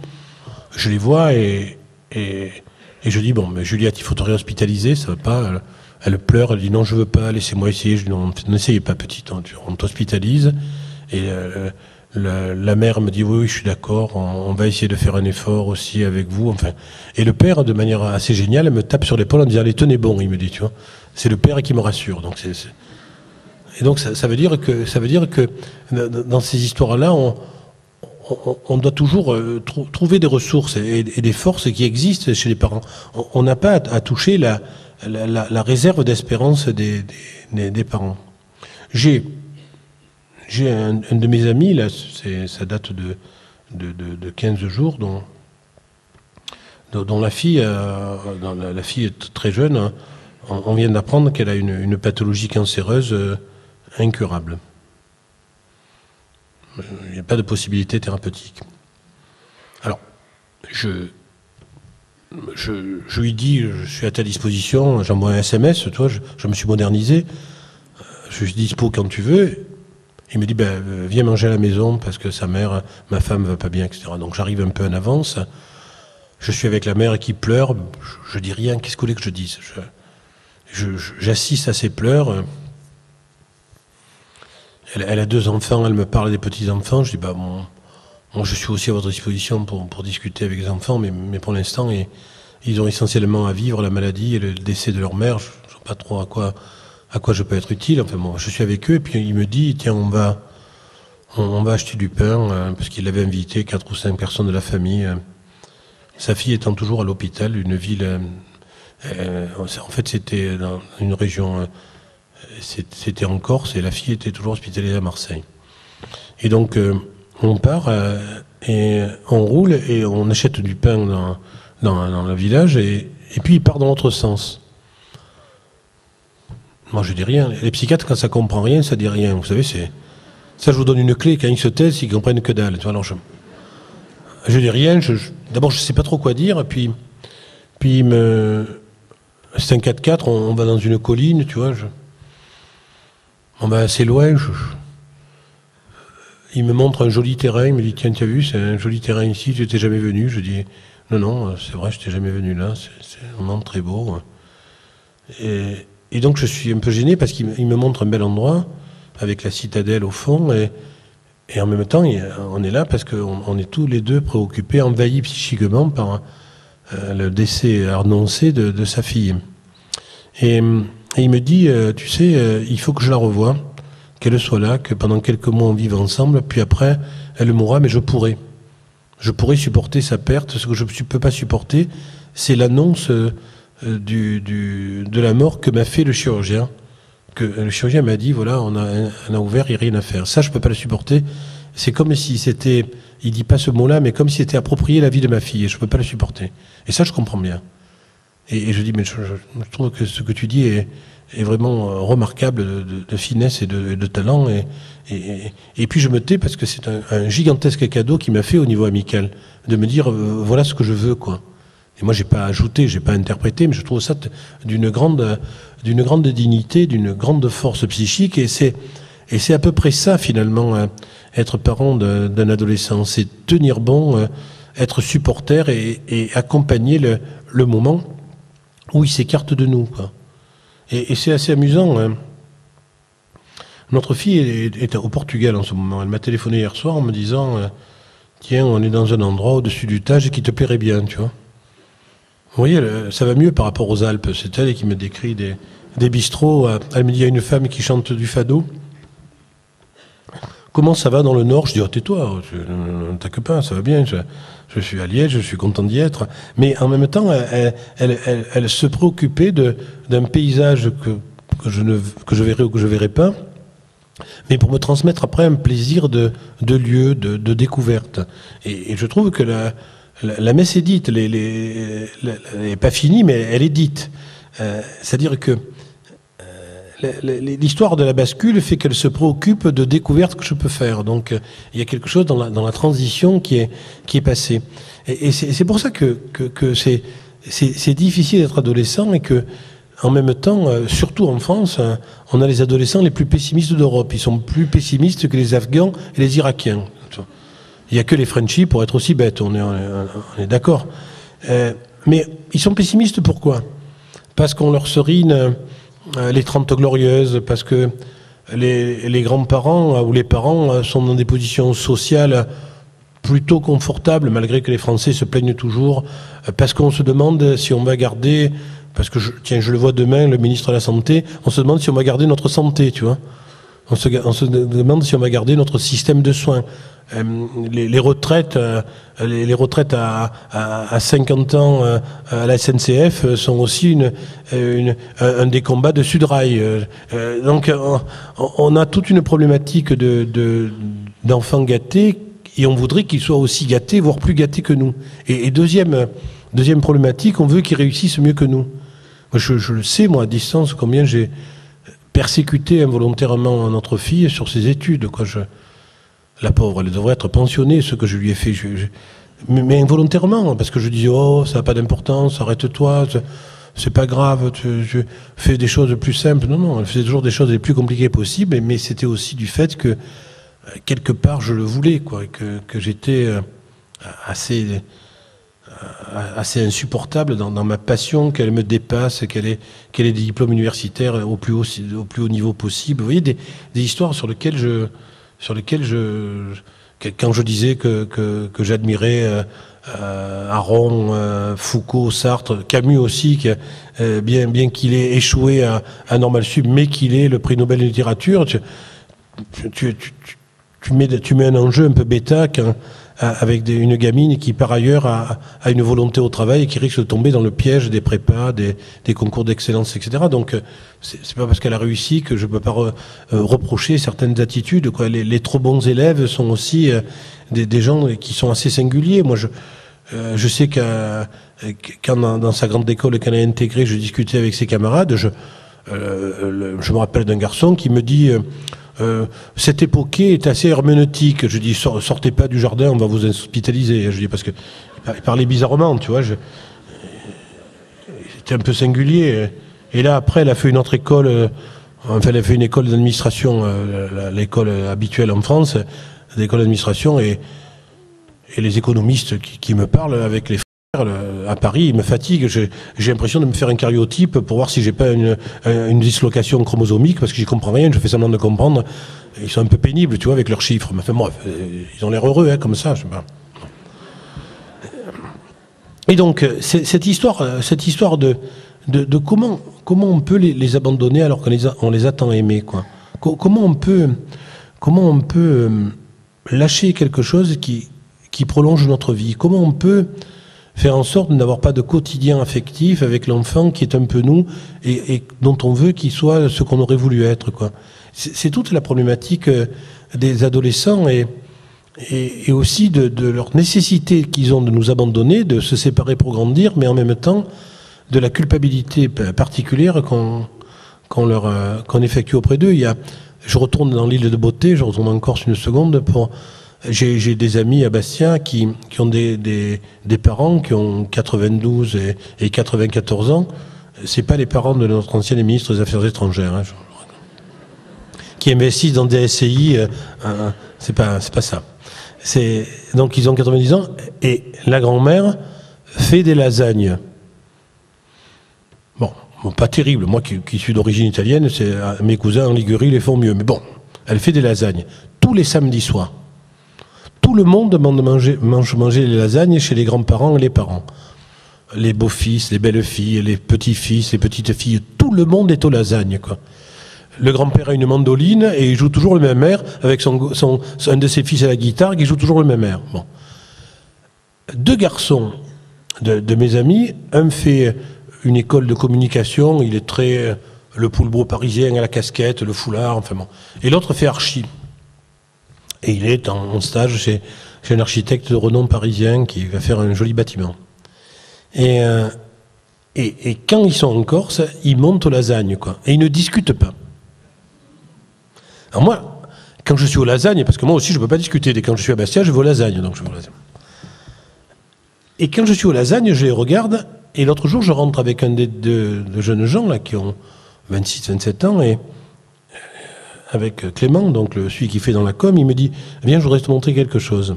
Je les vois et je dis, bon, mais Juliette, il faut te réhospitaliser, ça va pas. Elle pleure, elle dit, non, je veux pas, laissez-moi essayer. Je dis, non, n'essayez pas, petite, on t'hospitalise. Et la mère me dit, oui, je suis d'accord, on va essayer de faire un effort aussi avec vous. Enfin, et le père, de manière assez géniale, me tape sur l'épaule en disant, allez, tenez bon, il me dit, tu vois. C'est le père qui me rassure. Donc Et donc ça veut dire que dans ces histoires-là, on doit toujours trouver des ressources et des forces qui existent chez les parents. On n'a pas à toucher la réserve d'espérance des parents. J'ai un de mes amis, là, ça date de 15 jours, dont la fille est très jeune, hein, on vient d'apprendre qu'elle a une pathologie cancéreuse incurable. Il n'y a pas de possibilité thérapeutique. Alors, je lui dis, je suis à ta disposition, j'envoie un SMS, toi, je me suis modernisé, je suis dispo quand tu veux. Il me dit, ben, viens manger à la maison parce que sa mère, ma femme va pas bien, etc. Donc j'arrive un peu en avance. Je suis avec la mère qui pleure, je dis rien, qu'est-ce que vous voulez que je dise? J'assiste à ses pleurs. Elle a 2 enfants, elle me parle des petits-enfants. Je dis, bah, moi, je suis aussi à votre disposition pour discuter avec les enfants, mais pour l'instant, ils ont essentiellement à vivre la maladie et le décès de leur mère. Je ne sais pas trop à quoi je peux être utile. Enfin bon, je suis avec eux, et puis il me dit, tiens, on va acheter du pain, parce qu'il avait invité 4 ou 5 personnes de la famille. Sa fille étant toujours à l'hôpital, une ville... en fait, c'était dans une région... C'était en Corse et la fille était toujours hospitalisée à Marseille. Et donc, on part et on roule et on achète du pain dans le village et puis il part dans l'autre sens. Moi, je dis rien. Les psychiatres, quand ça comprend rien, ça dit rien. Vous savez, ça, je vous donne une clé. Quand ils se taisent, ils comprennent que dalle. Tu vois, alors je dis rien. D'abord, je sais pas trop quoi dire. Puis c'est un 4x4. On va dans une colline, tu vois. On va assez loin. Il me montre un joli terrain. Il me dit, tiens, tu as vu, c'est un joli terrain ici. Tu n'étais jamais venu. Je dis, non, c'est vrai, je n'étais jamais venu là. C'est vraiment très beau. Et donc je suis un peu gêné parce qu'il me montre un bel endroit avec la citadelle au fond et en même temps on est là parce qu'on est tous les deux préoccupés, envahis psychiquement par le décès annoncé de sa fille. Et il me dit, tu sais, il faut que je la revoie qu'elle soit là, que pendant quelques mois on vive ensemble, puis après, elle mourra, mais je pourrai. Je pourrais supporter sa perte. Ce que je ne peux pas supporter, c'est l'annonce de la mort que m'a fait le chirurgien. Que le chirurgien m'a dit, voilà, on a ouvert, il n'y a rien à faire. Ça, je ne peux pas le supporter. C'est comme si c'était, il ne dit pas ce mot-là, mais comme si c'était approprié la vie de ma fille. Et je ne peux pas le supporter. Et ça, je comprends bien. Et je dis, mais je trouve que ce que tu dis est vraiment remarquable de finesse et de talent. Et puis je me tais parce que c'est un gigantesque cadeau qu'il m'a fait au niveau amical, de me dire voilà ce que je veux, quoi. Et moi j'ai pas ajouté, j'ai pas interprété, mais je trouve ça d'une grande dignité, d'une grande force psychique. Et c'est à peu près ça finalement, être parent d'un adolescent, c'est tenir bon, être supporter et accompagner le moment où il s'écarte de nous, quoi. Et c'est assez amusant. Hein. Notre fille est au Portugal en ce moment. Elle m'a téléphoné hier soir en me disant tiens, on est dans un endroit au-dessus du Tage qui te plairait bien, tu vois. Vous voyez, ça va mieux par rapport aux Alpes. C'est elle qui me décrit des bistrots. Elle me dit il y a une femme qui chante du fado. Comment ça va dans le Nord? Je dis oh, tais-toi, ne t'inquiète pas, ça va bien. Je suis à Liège, je suis content d'y être. Mais en même temps, elle se préoccupait d'un paysage que je verrai ou que je verrai pas, mais pour me transmettre après un plaisir de lieu, de découverte. Et je trouve que la messe est dite, elle n'est pas finie, mais elle est dite. C'est-à-dire que l'histoire de la bascule fait qu'elle se préoccupe de découvertes que je peux faire. Donc il y a quelque chose dans la transition qui est passée. Et c'est pour ça que c'est difficile d'être adolescent et que en même temps, surtout en France, on a les adolescents les plus pessimistes d'Europe. Ils sont plus pessimistes que les Afghans et les Irakiens. Il n'y a que les Frenchies pour être aussi bêtes, on est d'accord. Mais ils sont pessimistes pourquoi? Parce qu'on leur serine les 30 glorieuses, parce que les grands-parents ou les parents sont dans des positions sociales plutôt confortables, malgré que les Français se plaignent toujours, parce qu'on se demande si on va garder, parce que je le vois demain, le ministre de la Santé, on se demande si on va garder notre santé, tu vois. On se demande si on va garder notre système de soins. Les retraites, à 50 ans à la SNCF sont aussi un des combats de Sudrail. Donc on a toute une problématique d'enfants gâtés et on voudrait qu'ils soient aussi gâtés, voire plus gâtés que nous. Et deuxième problématique, on veut qu'ils réussissent mieux que nous. Je le sais, moi, à distance, combien j'ai persécuté involontairement notre fille sur ses études, quoi. La pauvre, elle devrait être pensionnée, ce que je lui ai fait. Mais involontairement, parce que je disais, oh, ça n'a pas d'importance, arrête-toi, c'est pas grave, tu fais des choses plus simples. Non, elle faisait toujours des choses les plus compliquées possibles, mais c'était aussi du fait que, quelque part, je le voulais, quoi, et que j'étais assez insupportable dans ma passion, qu'elle me dépasse, qu'elle ait des diplômes universitaires au plus haut niveau possible. Vous voyez, des histoires sur lesquelles quand je disais que j'admirais Aron, Foucault, Sartre, Camus aussi, bien qu'il ait échoué à Normal Sup, mais qu'il ait le prix Nobel de littérature, tu mets un enjeu un peu bêta avec une gamine qui par ailleurs a une volonté au travail et qui risque de tomber dans le piège des prépas, des concours d'excellence, etc. Donc c'est pas parce qu'elle a réussi que je peux pas reprocher certaines attitudes, quoi. Les trop bons élèves sont aussi des gens qui sont assez singuliers. Moi je sais quand dans sa grande école qu'elle a intégrée, je discutais avec ses camarades, je me rappelle d'un garçon qui me dit cette époquée est assez herméneutique. Je dis sortez pas du jardin, on va vous hospitaliser. Je dis parce que il parlait bizarrement, tu vois. C'était un peu singulier. Et là après, elle a fait une autre école. Elle a fait une école d'administration, l'école habituelle en France, l'école d'administration, et les économistes qui me parlent avec les à Paris, ils me fatiguent. J'ai l'impression de me faire un karyotype pour voir si j'ai pas une dislocation chromosomique, parce que j'y comprends rien, je fais semblant de comprendre. Ils sont un peu pénibles, tu vois, avec leurs chiffres. Mais enfin, bref, ils ont l'air heureux, hein, comme ça, je sais pas. Et donc, cette histoire de comment on peut les abandonner alors qu'on les a tant aimés, quoi. comment on peut lâcher quelque chose qui prolonge notre vie? Comment on peut faire en sorte de n'avoir pas de quotidien affectif avec l'enfant qui est un peu nous et dont on veut qu'il soit ce qu'on aurait voulu être, quoi. C'est toute la problématique des adolescents et aussi de leur nécessité qu'ils ont de nous abandonner, de se séparer pour grandir, mais en même temps de la culpabilité particulière qu'on effectue auprès d'eux. Je retourne dans l'île de Beauté, je retourne en Corse une seconde j'ai des amis à Bastia qui ont des parents qui ont 92 et 94 ans. C'est pas les parents de notre ancien ministre des Affaires étrangères, hein, qui investissent dans des SCI. C'est pas ça. Donc ils ont 90 ans et la grand-mère fait des lasagnes. Bon, pas terrible. Moi qui suis d'origine italienne, mes cousins en Ligurie les font mieux. Mais bon, elle fait des lasagnes tous les samedis soirs. Tout le monde mange manger les lasagnes chez les grands-parents et les parents. Les beaux-fils, les belles-filles, les petits-fils, les petites-filles, tout le monde est aux lasagnes, quoi. Le grand-père a une mandoline et il joue toujours le même air avec un de ses fils à la guitare qui joue toujours le même air. Bon. Deux garçons de mes amis, un fait une école de communication, il est très le poulbeau parisien à la casquette, le foulard, enfin bon. Et l'autre fait archi. Et il est en stage chez un architecte de renom parisien qui va faire un joli bâtiment. Et quand ils sont en Corse, ils montent aux lasagnes, quoi. Et ils ne discutent pas. Alors moi, quand je suis aux lasagnes, parce que moi aussi je ne peux pas discuter, dès quand je suis à Bastia, je vais aux lasagnes. Donc je vais aux lasagnes. Et quand je suis aux lasagnes, je les regarde, et l'autre jour, je rentre avec un des deux jeunes gens là, qui ont 26-27 ans, et avec Clément, donc celui qui fait dans la com, il me dit « Viens, je voudrais te montrer quelque chose ».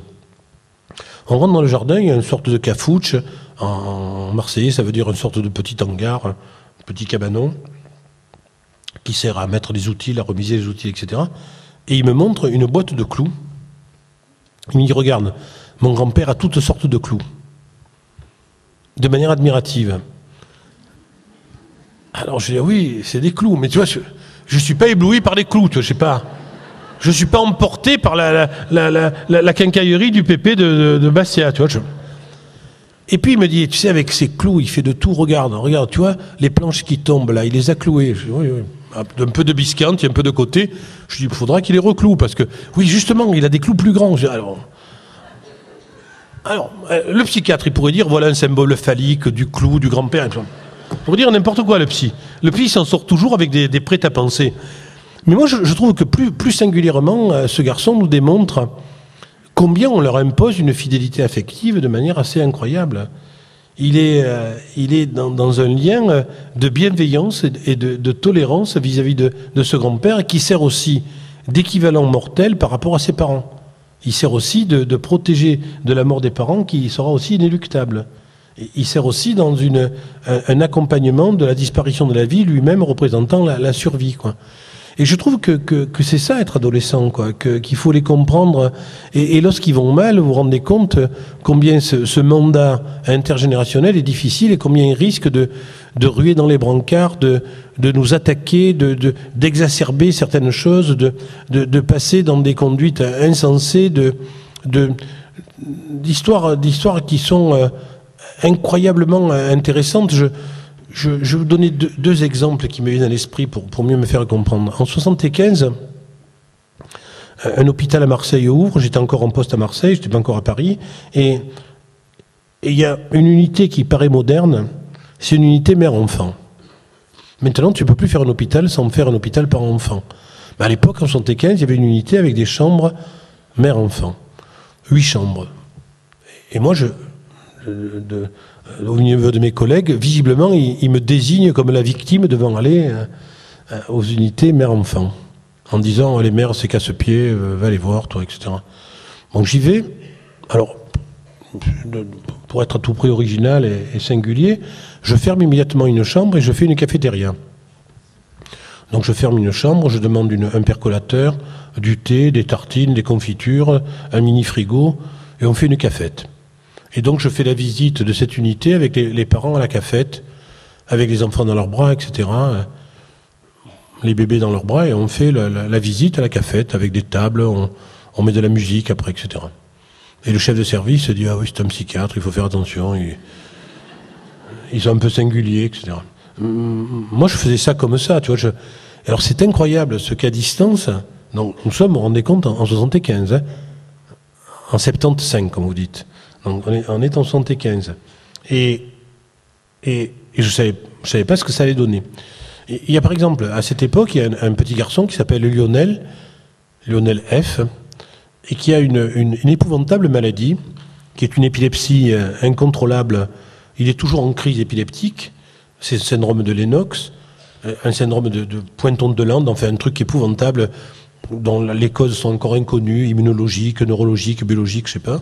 On rentre dans le jardin, il y a une sorte de cafouche, en marseillais, ça veut dire une sorte de petit hangar, un petit cabanon, qui sert à mettre les outils, à remiser les outils, etc. Et il me montre une boîte de clous. Il me dit « Regarde, mon grand-père a toutes sortes de clous ». De manière admirative. Alors je dis « Oui, c'est des clous, mais tu vois... Je ne suis pas ébloui par les clous, tu vois, je sais pas. Je ne suis pas emporté par la quincaillerie du pépé de Bastia, tu vois. Et puis il me dit, tu sais, avec ces clous, il fait de tout, regarde, tu vois, les planches qui tombent là, il les a clouées. Je dis, oui. Un peu de biscante, un peu de côté. Je dis, il faudra qu'il les recloue, parce que, oui, justement, il a des clous plus grands. Je dis, alors, le psychiatre, il pourrait dire, voilà un symbole phallique du clou, du grand-père. Pour dire n'importe quoi, le psy. Le psy s'en sort toujours avec des prêts-à-penser. Mais moi, je trouve que plus singulièrement, ce garçon nous démontre combien on leur impose une fidélité affective de manière assez incroyable. Il est dans un lien de bienveillance et de tolérance vis-à-vis de ce grand-père qui sert aussi d'équivalent mortel par rapport à ses parents. Il sert aussi de protéger de la mort des parents qui sera aussi inéluctable. Il sert aussi dans un accompagnement de la disparition de la vie, lui-même représentant la survie, quoi. Et je trouve que c'est ça être adolescent, quoi, qu'il faut les comprendre. Et lorsqu'ils vont mal, vous vous rendez compte combien ce mandat intergénérationnel est difficile et combien il risque de ruer dans les brancards, de nous attaquer, d'exacerber certaines choses, de passer dans des conduites insensées, d'histoires qui sont incroyablement intéressantes. Je vais vous donner deux exemples qui me viennent à l'esprit pour mieux me faire comprendre. En 1975, un hôpital à Marseille ouvre, j'étais encore en poste à Marseille, je n'étais pas encore à Paris, et il y a une unité qui paraît moderne, c'est une unité mère-enfant. Maintenant, tu ne peux plus faire un hôpital sans faire un hôpital par enfant. Mais à l'époque, en 1975, il y avait une unité avec des chambres mère-enfant. 8 chambres. Et moi, au niveau de mes collègues, visiblement, ils me désignent comme la victime devant aller aux unités mère-enfant, en disant les mères c'est casse-pieds, va les voir, toi, etc. Donc j'y vais. Alors, pour être à tout prix original et singulier, je ferme immédiatement une chambre et je fais une cafétéria. Donc je ferme une chambre, je demande un percolateur, du thé, des tartines, des confitures, un mini-frigo, et on fait une cafette. Et donc je fais la visite de cette unité avec les parents à la cafette, avec les enfants dans leurs bras, etc. les bébés dans leurs bras et on fait la visite à la cafette avec des tables, on met de la musique après, etc. Et le chef de service dit, ah oui, c'est un psychiatre, il faut faire attention, ils sont un peu singuliers, etc. Moi, je faisais ça comme ça, tu vois. Alors, c'est incroyable, ce qu'à distance, donc, nous sommes, vous vous rendez compte, en 75, hein, en 75, comme vous dites. Donc, on est en 75. Et je savais pas ce que ça allait donner. Et il y a, par exemple, à cette époque, il y a un petit garçon qui s'appelle Lionel F., et qui a une épouvantable maladie, qui est une épilepsie incontrôlable. Il est toujours en crise épileptique. C'est le syndrome de Lennox, un syndrome de pointon de Land, enfin un truc épouvantable dont les causes sont encore inconnues, immunologiques, neurologiques, biologiques, je sais pas,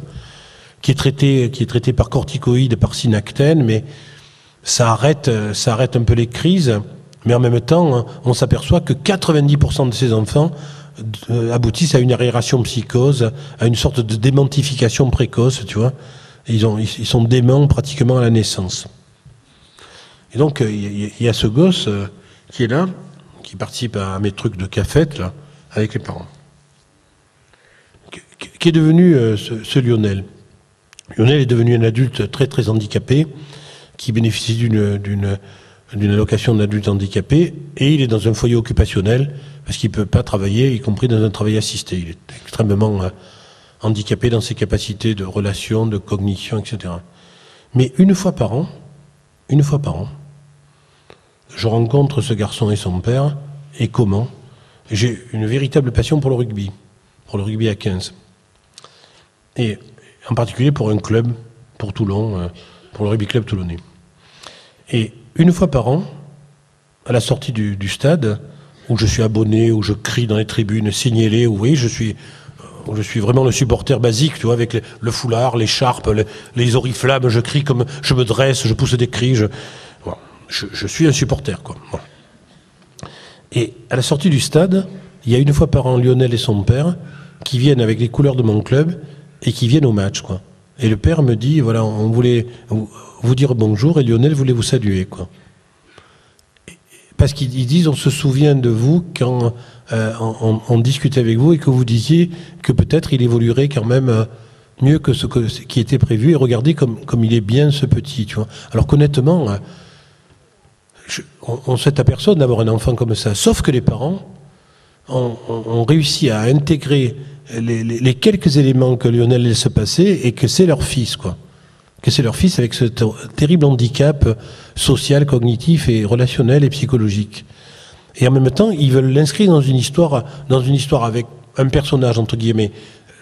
qui est traité par corticoïdes, par synactène, mais ça arrête un peu les crises. Mais en même temps, on s'aperçoit que 90% de ces enfants aboutissent à une arriération psychose, à une sorte de démentification précoce, tu vois. Ils sont déments pratiquement à la naissance. Et donc, il y a ce gosse qui est là, qui participe à mes trucs de cafette, là, avec les parents. Qui est devenu ce Lionel. Lionel est devenu un adulte très, très handicapé, qui bénéficie d'une allocation d'adulte handicapé, et il est dans un foyer occupationnel, parce qu'il ne peut pas travailler, y compris dans un travail assisté. Il est extrêmement handicapé dans ses capacités de relation, de cognition, etc. Mais une fois par an, je rencontre ce garçon et son père, et comment? J'ai une véritable passion pour le rugby à 15. Et en particulier pour un club, pour Toulon, pour le rugby club toulonnais. Et une fois par an, à la sortie du stade, où je suis abonné, où je crie dans les tribunes, signez-les, où oui, je suis vraiment le supporter basique, tu vois, avec le foulard, l'écharpe, les oriflammes, je crie comme, je me dresse, je pousse des cris, je suis un supporter, quoi. Voilà. Et à la sortie du stade, il y a une fois par an Lionel et son père qui viennent avec les couleurs de mon club et qui viennent au match, quoi. Et le père me dit, voilà, on voulait vous dire bonjour et Lionel voulait vous saluer, quoi. Parce qu'ils disent, on se souvient de vous quand on discutait avec vous et que vous disiez que peut-être il évoluerait quand même mieux que ce qui était prévu. Et regardez comme il est bien ce petit, tu vois. Alors qu'honnêtement, on souhaite à personne d'avoir un enfant comme ça. Sauf que les parents ont réussi à intégrer les quelques éléments que Lionel laisse passer et que c'est leur fils, quoi. Que c'est leur fils avec ce terrible handicap social, cognitif et relationnel et psychologique. Et en même temps, ils veulent l'inscrire dans une histoire avec un personnage, entre guillemets,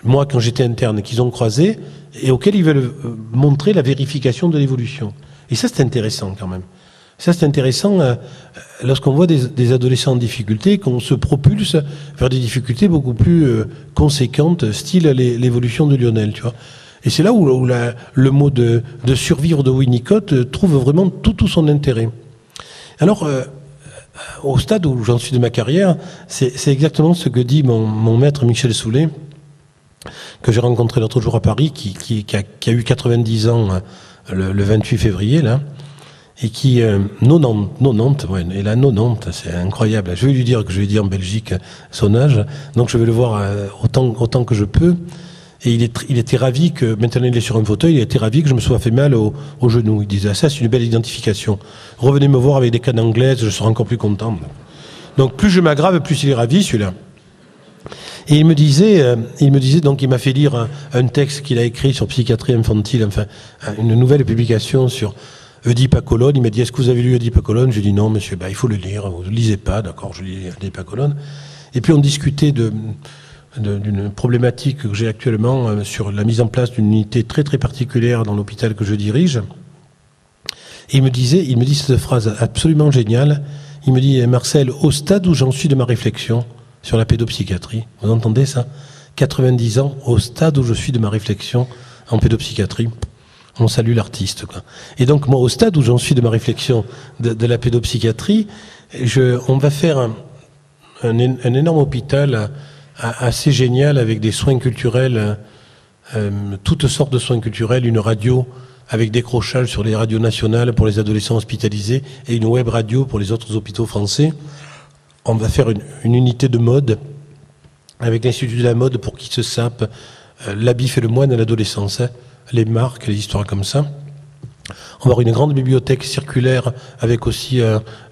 moi, quand j'étais interne, qu'ils ont croisé, et auquel ils veulent montrer la vérification de l'évolution. Et ça, c'est intéressant, quand même. Ça, c'est intéressant lorsqu'on voit des adolescents en difficulté, qu'on se propulse vers des difficultés beaucoup plus conséquentes, style l'évolution de Lionel, tu vois. Et c'est là où le mot de survivre de Winnicott trouve vraiment tout son intérêt. Alors, au stade où j'en suis de ma carrière, c'est exactement ce que dit mon maître Michel Soulet, que j'ai rencontré l'autre jour à Paris, qui a eu 90 ans le 28 février, là, et qui... 90, ouais, et la 90, c'est incroyable. Je vais lui dire que je vais dire en Belgique son âge, donc je vais le voir autant que je peux. Et il était ravi que, maintenant il est sur un fauteuil, il était ravi que je me sois fait mal au genou. Il disait, ah, ça c'est une belle identification. Revenez me voir avec des cannes anglaises, je serai encore plus content. Donc plus je m'aggrave, plus il est ravi celui-là. Et il me disait, donc il m'a fait lire un texte qu'il a écrit sur psychiatrie infantile, enfin une nouvelle publication sur Oedipe à Cologne. Il m'a dit, est-ce que vous avez lu Oedipe à Cologne? J'ai dit non monsieur, il faut le lire. Vous ne lisez pas, d'accord, je lis Oedipe à Cologne. Et puis on discutait d'une problématique que j'ai actuellement sur la mise en place d'une unité très très particulière dans l'hôpital que je dirige. Et il me dit cette phrase absolument géniale. Il me dit, Marcel, au stade où j'en suis de ma réflexion sur la pédopsychiatrie, vous entendez ça? 90 ans, au stade où je suis de ma réflexion en pédopsychiatrie, on salue l'artiste, quoi. Et donc moi, au stade où j'en suis de ma réflexion de la pédopsychiatrie, on va faire un énorme hôpital assez génial avec des soins culturels, toutes sortes de soins culturels, une radio avec décrochage sur les radios nationales pour les adolescents hospitalisés et une web radio pour les autres hôpitaux français. on va faire une unité de mode avec l'Institut de la mode pour qu'ils se sapent l'habit fait le moine à l'adolescence, hein, les marques, les histoires comme ça. On va avoir une grande bibliothèque circulaire avec aussi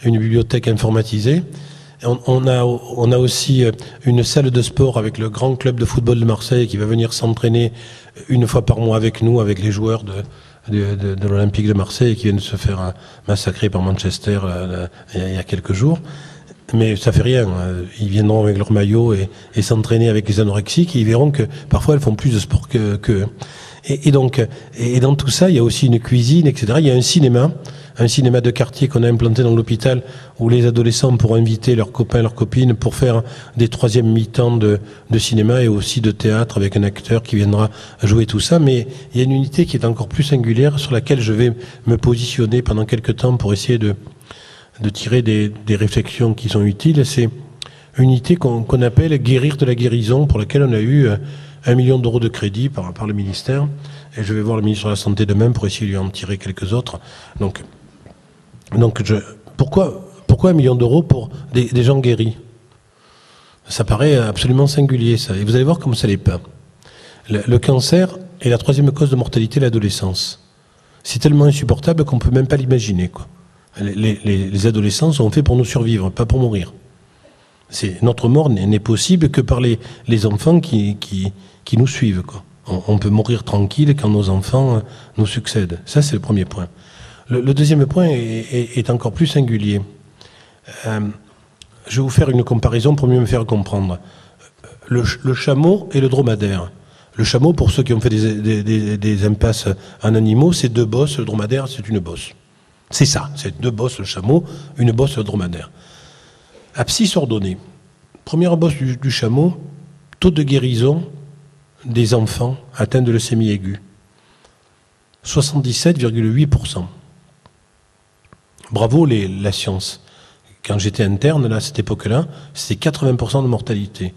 une bibliothèque informatisée. On a aussi une salle de sport avec le grand club de football de Marseille qui va venir s'entraîner une fois par mois avec nous, avec les joueurs de l'Olympique de Marseille qui viennent de se faire massacrer par Manchester il y a quelques jours. Mais ça fait rien. Ils viendront avec leur maillot et s'entraîner avec les anorexiques et ils verront que parfois elles font plus de sport que et donc dans tout ça, il y a aussi une cuisine, etc. Il y a un cinéma de quartier qu'on a implanté dans l'hôpital où les adolescents pourront inviter leurs copains, leurs copines pour faire des troisièmes mi-temps de cinéma et aussi de théâtre avec un acteur qui viendra jouer tout ça. Mais il y a une unité qui est encore plus singulière sur laquelle je vais me positionner pendant quelques temps pour essayer de tirer des réflexions qui sont utiles. C'est une unité qu'on appelle guérir de la guérison, pour laquelle on a eu 1 million d'euros de crédit par le ministère. Et je vais voir le ministre de la Santé demain pour essayer de lui en tirer quelques autres. Donc pourquoi 1 million d'euros pour des gens guéris? Ça paraît absolument singulier, ça. Et vous allez voir comme ça l'est pas. Le cancer est la 3e cause de mortalité de l'adolescence. C'est tellement insupportable qu'on peut même pas l'imaginer, quoi. Les adolescents sont faits pour nous survivre, pas pour mourir. Notre mort n'est possible que par les enfants qui nous suivent, quoi. On peut mourir tranquille quand nos enfants nous succèdent. Ça, c'est le premier point. Le deuxième point est encore plus singulier. Je vais vous faire une comparaison pour mieux me faire comprendre. Le chameau et le dromadaire. Le chameau, pour ceux qui ont fait des impasses en animaux, c'est 2 bosses. Le dromadaire, c'est une bosse. C'est ça, c'est 2 bosses le chameau, une bosse le dromadaire. Abscisse ordonnée. Première bosse du chameau, taux de guérison des enfants atteints de leucémie aiguë. 77,8%. Bravo la science. Quand j'étais interne, là, à cette époque-là, c'était 80% de mortalité.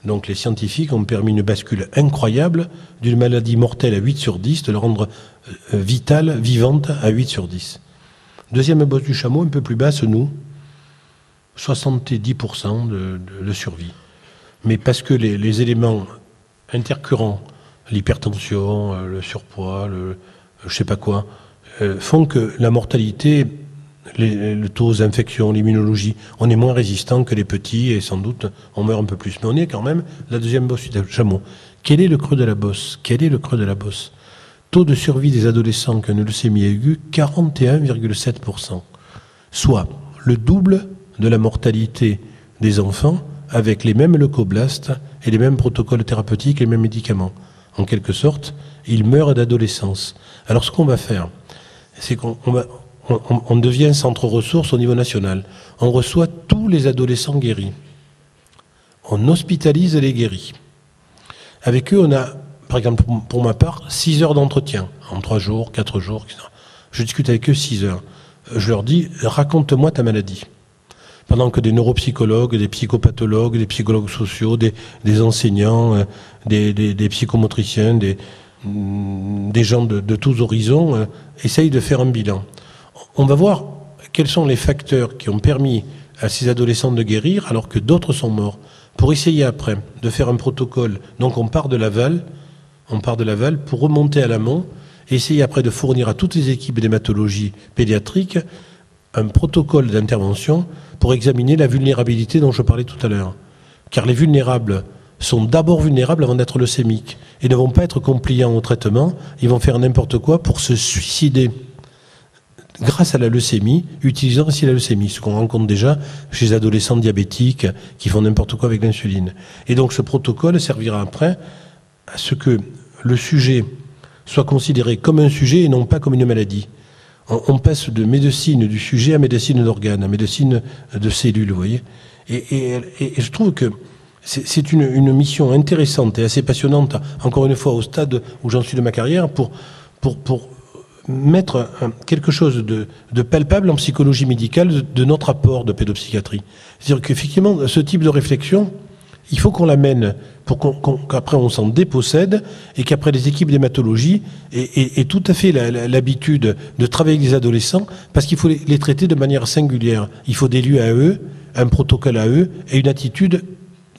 Donc les scientifiques ont permis une bascule incroyable d'une maladie mortelle à 8 sur 10, de la rendre vitale, vivante à 8 sur 10. Deuxième bosse du chameau, un peu plus basse, nous, 70% de survie. Mais parce que les éléments intercurrents, l'hypertension, le surpoids, je sais pas quoi, font que la mortalité, le taux d'infection, l'immunologie, on est moins résistant que les petits et sans doute on meurt un peu plus. Mais on est quand même la deuxième bosse du chameau. Quel est le creux de la bosse? Quel est le creux de la bosse? Taux de survie des adolescents qui ont une leucémie aiguë, 41,7%. Soit le double de la mortalité des enfants avec les mêmes leucoblastes et les mêmes protocoles thérapeutiques et les mêmes médicaments. En quelque sorte, ils meurent d'adolescence. Alors ce qu'on va faire, c'est qu'on devient centre ressources au niveau national. On reçoit tous les adolescents guéris. On hospitalise les guéris. Avec eux, on a, par exemple, pour ma part, 6 heures d'entretien, en 3 jours, 4 jours, etc. Je discute avec eux 6 heures. Je leur dis, raconte-moi ta maladie. Pendant que des neuropsychologues, des psychopathologues, des psychologues sociaux, des enseignants, des psychomotriciens, des gens de tous horizons essayent de faire un bilan. On va voir quels sont les facteurs qui ont permis à ces adolescents de guérir alors que d'autres sont morts. Pour essayer après de faire un protocole. Donc on part de l'aval pour remonter à l'amont et essayer après de fournir à toutes les équipes d'hématologie pédiatrique un protocole d'intervention pour examiner la vulnérabilité dont je parlais tout à l'heure. Car les vulnérables sont d'abord vulnérables avant d'être leucémiques et ne vont pas être compliants au traitement, ils vont faire n'importe quoi pour se suicider grâce à la leucémie, utilisant aussi la leucémie, ce qu'on rencontre déjà chez les adolescents diabétiques qui font n'importe quoi avec l'insuline. Et donc ce protocole servira après à ce que le sujet soit considéré comme un sujet et non pas comme une maladie. On passe de médecine du sujet à médecine d'organes, à médecine de cellules, vous voyez. Et je trouve que c'est une mission intéressante et assez passionnante, encore une fois, au stade où j'en suis de ma carrière, pour mettre quelque chose de palpable en psychologie médicale de notre apport de pédopsychiatrie. C'est-à-dire qu'effectivement, ce type de réflexion, il faut qu'on l'amène pour qu'après on s'en dépossède et qu'après les équipes d'hématologie aient tout à fait l'habitude de travailler avec des adolescents parce qu'il faut les traiter de manière singulière. Il faut des lieux à eux, un protocole à eux et une attitude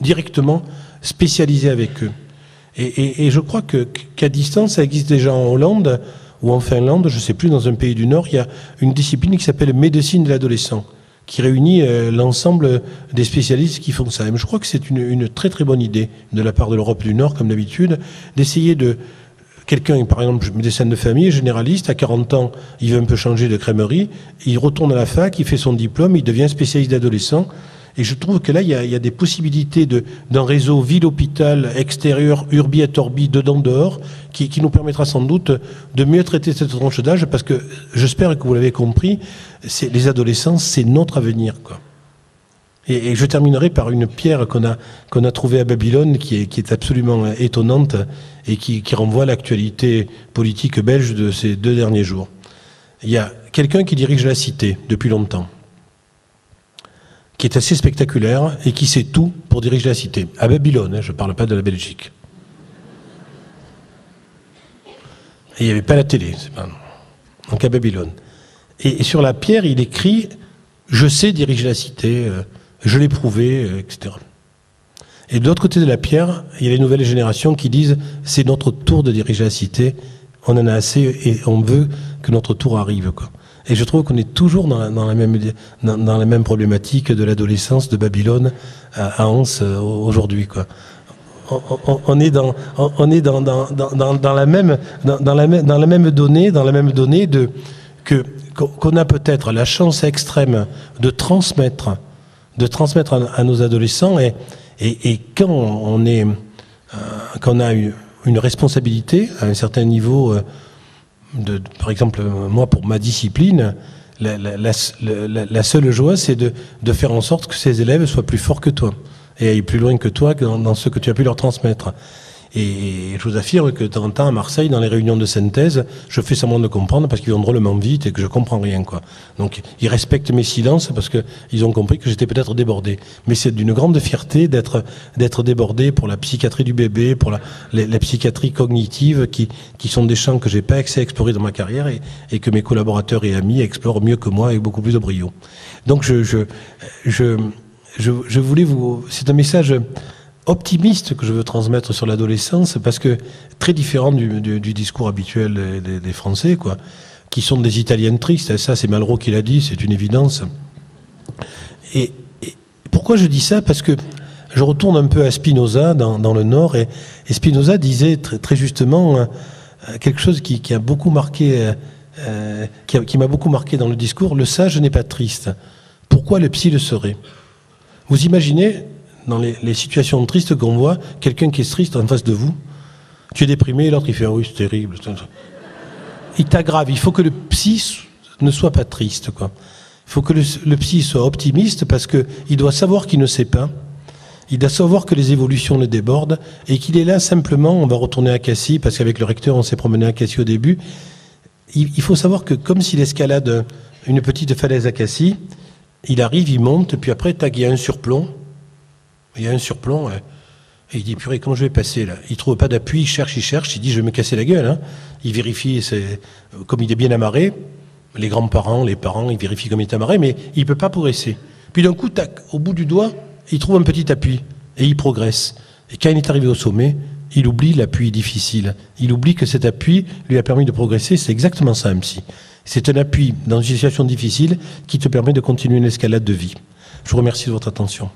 directement spécialisée avec eux. Et je crois qu'à distance, ça existe déjà en Hollande ou en Finlande, je ne sais plus, dans un pays du Nord, il y a une discipline qui s'appelle médecine de l'adolescent, qui réunit l'ensemble des spécialistes qui font ça. Et je crois que c'est une très très bonne idée de la part de l'Europe du Nord, comme d'habitude, d'essayer de... Quelqu'un, par exemple, médecin de famille, généraliste, à 40 ans, il veut un peu changer de crèmerie, il retourne à la fac, il fait son diplôme, il devient spécialiste d'adolescent. Et je trouve que là, il y a des possibilités d'un réseau ville-hôpital, extérieur, urbi et orbi, dedans, dehors, qui nous permettra sans doute de mieux traiter cette tranche d'âge, parce que j'espère que vous l'avez compris, les adolescents, c'est notre avenir, quoi. Et je terminerai par une pierre qu'on a trouvée à Babylone, qui est absolument étonnante et qui renvoie à l'actualité politique belge de ces 2 derniers jours. Il y a quelqu'un qui dirige la cité depuis longtemps, qui est assez spectaculaire et qui sait tout pour diriger la cité. À Babylone, je ne parle pas de la Belgique. Et il n'y avait pas la télé, donc à Babylone. Et sur la pierre, il écrit « Je sais diriger la cité ». Je l'ai prouvé, etc. Et de l'autre côté de la pierre, il y a les nouvelles générations qui disent « c'est notre tour de diriger la cité, on en a assez et on veut que notre tour arrive ». Et je trouve qu'on est toujours dans la même problématique de l'adolescence de Babylone à Anse aujourd'hui, quoi. On est dans la même donnée qu'on a peut-être la chance extrême de transmettre à nos adolescents et quand on a une responsabilité à un certain niveau par exemple moi pour ma discipline la seule joie c'est de faire en sorte que ces élèves soient plus forts que toi et aillent plus loin que toi dans ce que tu as pu leur transmettre. Et je vous affirme que de temps en temps à Marseille, dans les réunions de synthèse, je fais semblant de comprendre parce qu'ils vont drôlement vite et que je comprends rien, quoi. Donc ils respectent mes silences parce que ils ont compris que j'étais peut-être débordé. Mais c'est d'une grande fierté d'être débordé pour la psychiatrie du bébé, pour la psychiatrie cognitive, qui sont des champs que j'ai pas assez explorés dans ma carrière et que mes collaborateurs et amis explorent mieux que moi avec beaucoup plus de brio. Donc je voulais c'est un message optimiste que je veux transmettre sur l'adolescence, parce que très différent du discours habituel des Français, quoi, qui sont des Italiens tristes. Et ça, c'est Malraux qui l'a dit, c'est une évidence. Et pourquoi je dis ça? Parce que je retourne un peu à Spinoza dans le Nord, et Spinoza disait très, très justement quelque chose qui a beaucoup marqué, qui m'a beaucoup marqué dans le discours: le sage n'est pas triste. Pourquoi le psy le serait? Vous imaginez, dans les situations tristes qu'on voit, quelqu'un qui est triste en face de vous, tu es déprimé, l'autre il fait « ah oui, c'est terrible ». Il t'aggrave. Il faut que le psy ne soit pas triste, quoi. Il faut que le psy soit optimiste, parce qu'il doit savoir qu'il ne sait pas, il doit savoir que les évolutions le débordent, et qu'il est là simplement, on va retourner à Cassis, parce qu'avec le recteur on s'est promené à Cassis au début, il faut savoir que comme s'il escalade une petite falaise à Cassis, il arrive, il monte, puis après, tac, il y a un surplomb, et il dit, purée, comment je vais passer là? Il trouve pas d'appui, il cherche, il dit, je vais me casser la gueule, hein. Il vérifie, comme il est bien amarré, les grands-parents, les parents, ils vérifient comme il est amarré, mais il peut pas progresser. Puis d'un coup, tac, au bout du doigt, il trouve un petit appui, et il progresse. Et quand il est arrivé au sommet, il oublie l'appui difficile. Il oublie que cet appui lui a permis de progresser. C'est exactement ça, un psy. C'est un appui dans une situation difficile qui te permet de continuer une escalade de vie. Je vous remercie de votre attention.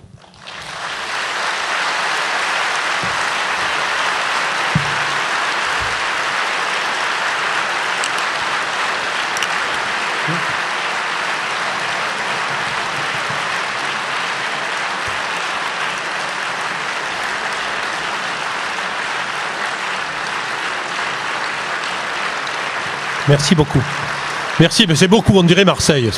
Merci beaucoup. Merci, mais c'est beaucoup, on dirait Marseille.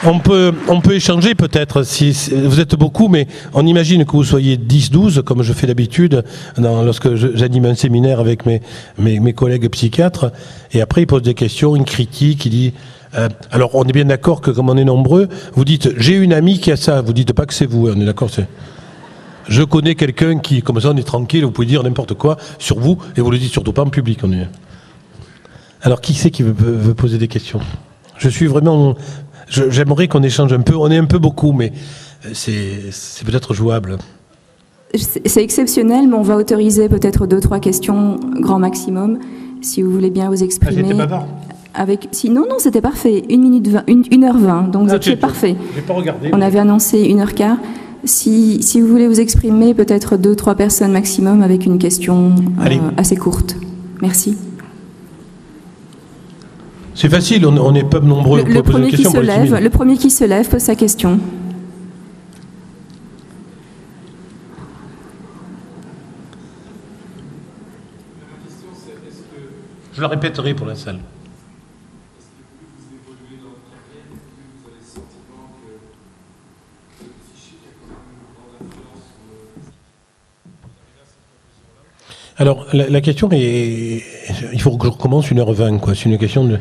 On peut échanger peut-être, si vous êtes beaucoup, mais on imagine que vous soyez 10-12, comme je fais d'habitude lorsque j'anime un séminaire avec mes collègues psychiatres, et après ils posent des questions, une critique, il dit... alors on est bien d'accord que comme on est nombreux, vous dites « j'ai une amie qui a ça », vous dites pas que c'est vous, on est d'accord, je connais quelqu'un qui, comme ça on est tranquille, vous pouvez dire n'importe quoi sur vous, et vous le dites surtout pas en public. Alors qui c'est qui veut poser des questions? Je suis vraiment... J'aimerais qu'on échange un peu. On est un peu beaucoup, mais c'est peut-être jouable. C'est exceptionnel, mais on va autoriser peut-être 2-3 questions, grand maximum, si vous voulez bien vous exprimer. C'était bavard. Non, c'était parfait. 1h20, donc c'est parfait. J'ai pas regardé. On avait annoncé 1h15. Si vous voulez vous exprimer, peut-être 2-3 personnes maximum avec une question assez courte. Merci. C'est facile, on n'est pas nombreux. Le premier qui se lève pose sa question. Je la répéterai pour la salle. Alors, la question est... Il faut que je recommence 1h20, quoi. C'est une question de...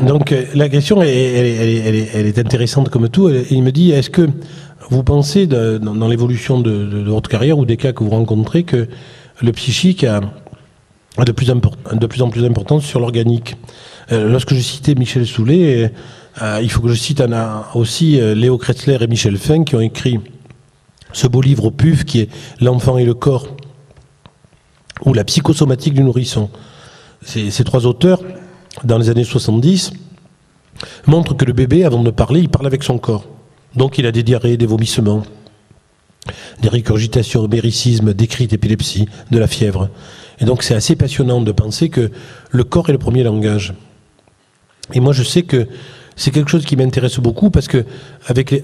Donc, la question, elle est intéressante comme tout. Il me dit, est-ce que vous pensez, dans l'évolution de votre carrière ou des cas que vous rencontrez, que le psychique a de plus en plus d'importance sur l'organique? Lorsque je citais Michel Soulet, il faut que je cite aussi Léo Kretzler et Michel Fin, qui ont écrit ce beau livre au PUF, qui est L'enfant et le corps, ou la psychosomatique du nourrisson. Ces 3 auteurs, dans les années 70, montrent que le bébé, avant de parler, il parle avec son corps. Donc il a des diarrhées, des vomissements, des régurgitations, méricismes, des cris d'épilepsie, de la fièvre. Et donc c'est assez passionnant de penser que le corps est le premier langage. Et moi je sais que c'est quelque chose qui m'intéresse beaucoup parce que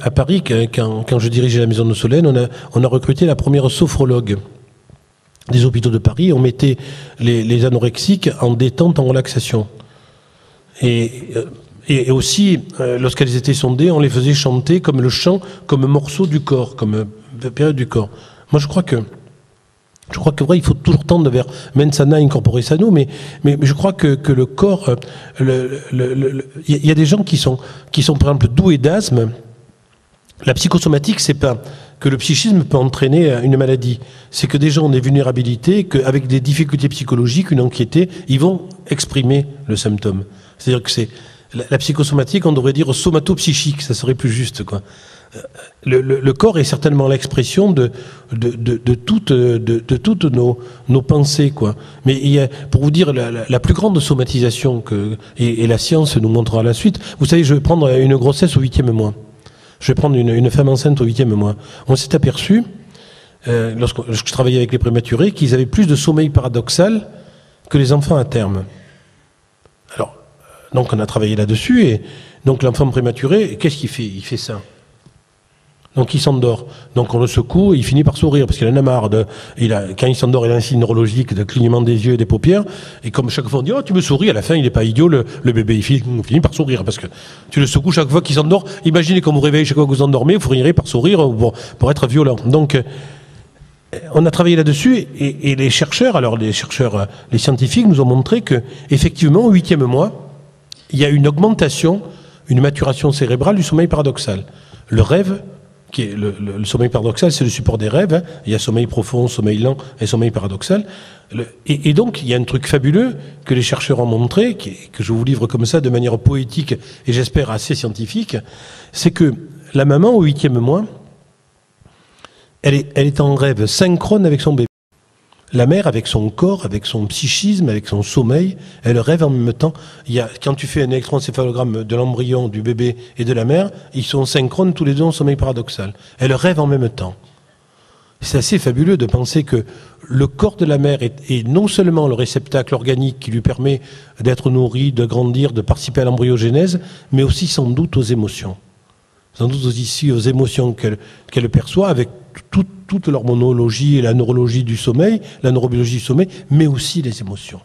à Paris, quand je dirigeais la Maison de Solène, on a recruté la première sophrologue des hôpitaux de Paris. On mettait les anorexiques en détente, en relaxation. Et aussi, lorsqu'elles étaient sondées, on les faisait chanter comme le chant, comme morceau du corps, comme période du corps. Moi, je crois que vrai, il faut toujours tendre vers mens sana in corpore sano, mais je crois que le corps, il y a des gens qui sont par exemple doués d'asthme. La psychosomatique, c'est pas que le psychisme peut entraîner une maladie. C'est que des gens ont des vulnérabilités, qu'avec des difficultés psychologiques, une anxiété, ils vont exprimer le symptôme. C'est-à-dire que c'est la psychosomatique, on devrait dire somatopsychique, ça serait plus juste, quoi. Le corps est certainement l'expression de toutes nos pensées, quoi. Mais pour vous dire, la plus grande somatisation et la science nous montrera la suite. Vous savez, je vais prendre une grossesse au 8e mois. Je vais prendre une femme enceinte au 8e mois. On s'est aperçu, lorsque je travaillais avec les prématurés, qu'ils avaient plus de sommeil paradoxal que les enfants à terme. Alors, donc on a travaillé là-dessus, et donc l'enfant prématuré, qu'est-ce qu'il fait? Il fait ça. Donc il s'endort. Donc on le secoue, il finit par sourire, parce qu'il en a marre. Quand il s'endort, il a un signe neurologique de clignement des yeux et des paupières. Et comme chaque fois on dit, oh tu me souris, à la fin il n'est pas idiot, le bébé il finit par sourire, parce que tu le secoues chaque fois qu'il s'endort. Imaginez quand vous réveillez chaque fois que vous endormez, vous finirez par sourire pour être violent. Donc on a travaillé là-dessus, et les chercheurs, les scientifiques nous ont montré que effectivement au 8e mois, il y a une augmentation, une maturation cérébrale du sommeil paradoxal. Le rêve, qui est le sommeil paradoxal, c'est le support des rêves. Hein. Il y a sommeil profond, sommeil lent et sommeil paradoxal. Et donc, il y a un truc fabuleux que les chercheurs ont montré, que je vous livre comme ça de manière poétique et j'espère assez scientifique, c'est que la maman, au 8e mois, elle est en rêve synchrone avec son bébé. La mère, avec son corps, avec son psychisme, avec son sommeil, elle rêve en même temps. Quand tu fais un électroencéphalogramme de l'embryon, du bébé et de la mère, ils sont synchrones tous les deux en sommeil paradoxal. Elle rêve en même temps. C'est assez fabuleux de penser que le corps de la mère est non seulement le réceptacle organique qui lui permet d'être nourri, de grandir, de participer à l'embryogénèse, mais aussi sans doute aux émotions. Sans doute aussi aux émotions qu'elle perçoit avec toute l'hormonologie et la neurologie du sommeil, la neurobiologie du sommeil, mais aussi les émotions.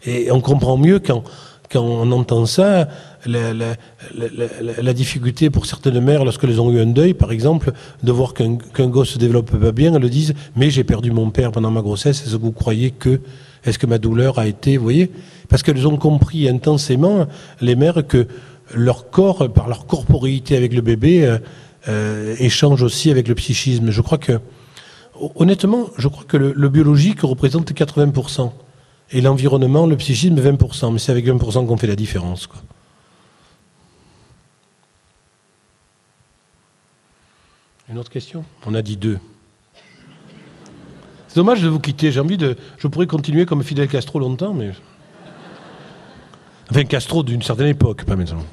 Et on comprend mieux quand on entend ça, la difficulté pour certaines mères, lorsqu'elles ont eu un deuil, par exemple, de voir qu'un gosse se développe pas bien, elles le disent, mais j'ai perdu mon père pendant ma grossesse, est-ce que vous croyez est-ce que ma douleur a été, vous voyez? Parce qu'elles ont compris intensément, les mères, que leur corps, par leur corporéité avec le bébé, échange aussi avec le psychisme. Je crois que, honnêtement, le biologique représente 80%. Et l'environnement, le psychisme, 20%. Mais c'est avec 20% qu'on fait la différence, quoi. Une autre question? On a dit 2. C'est dommage de vous quitter. Je pourrais continuer comme Fidel Castro longtemps, mais... Enfin, Castro d'une certaine époque, pas maintenant.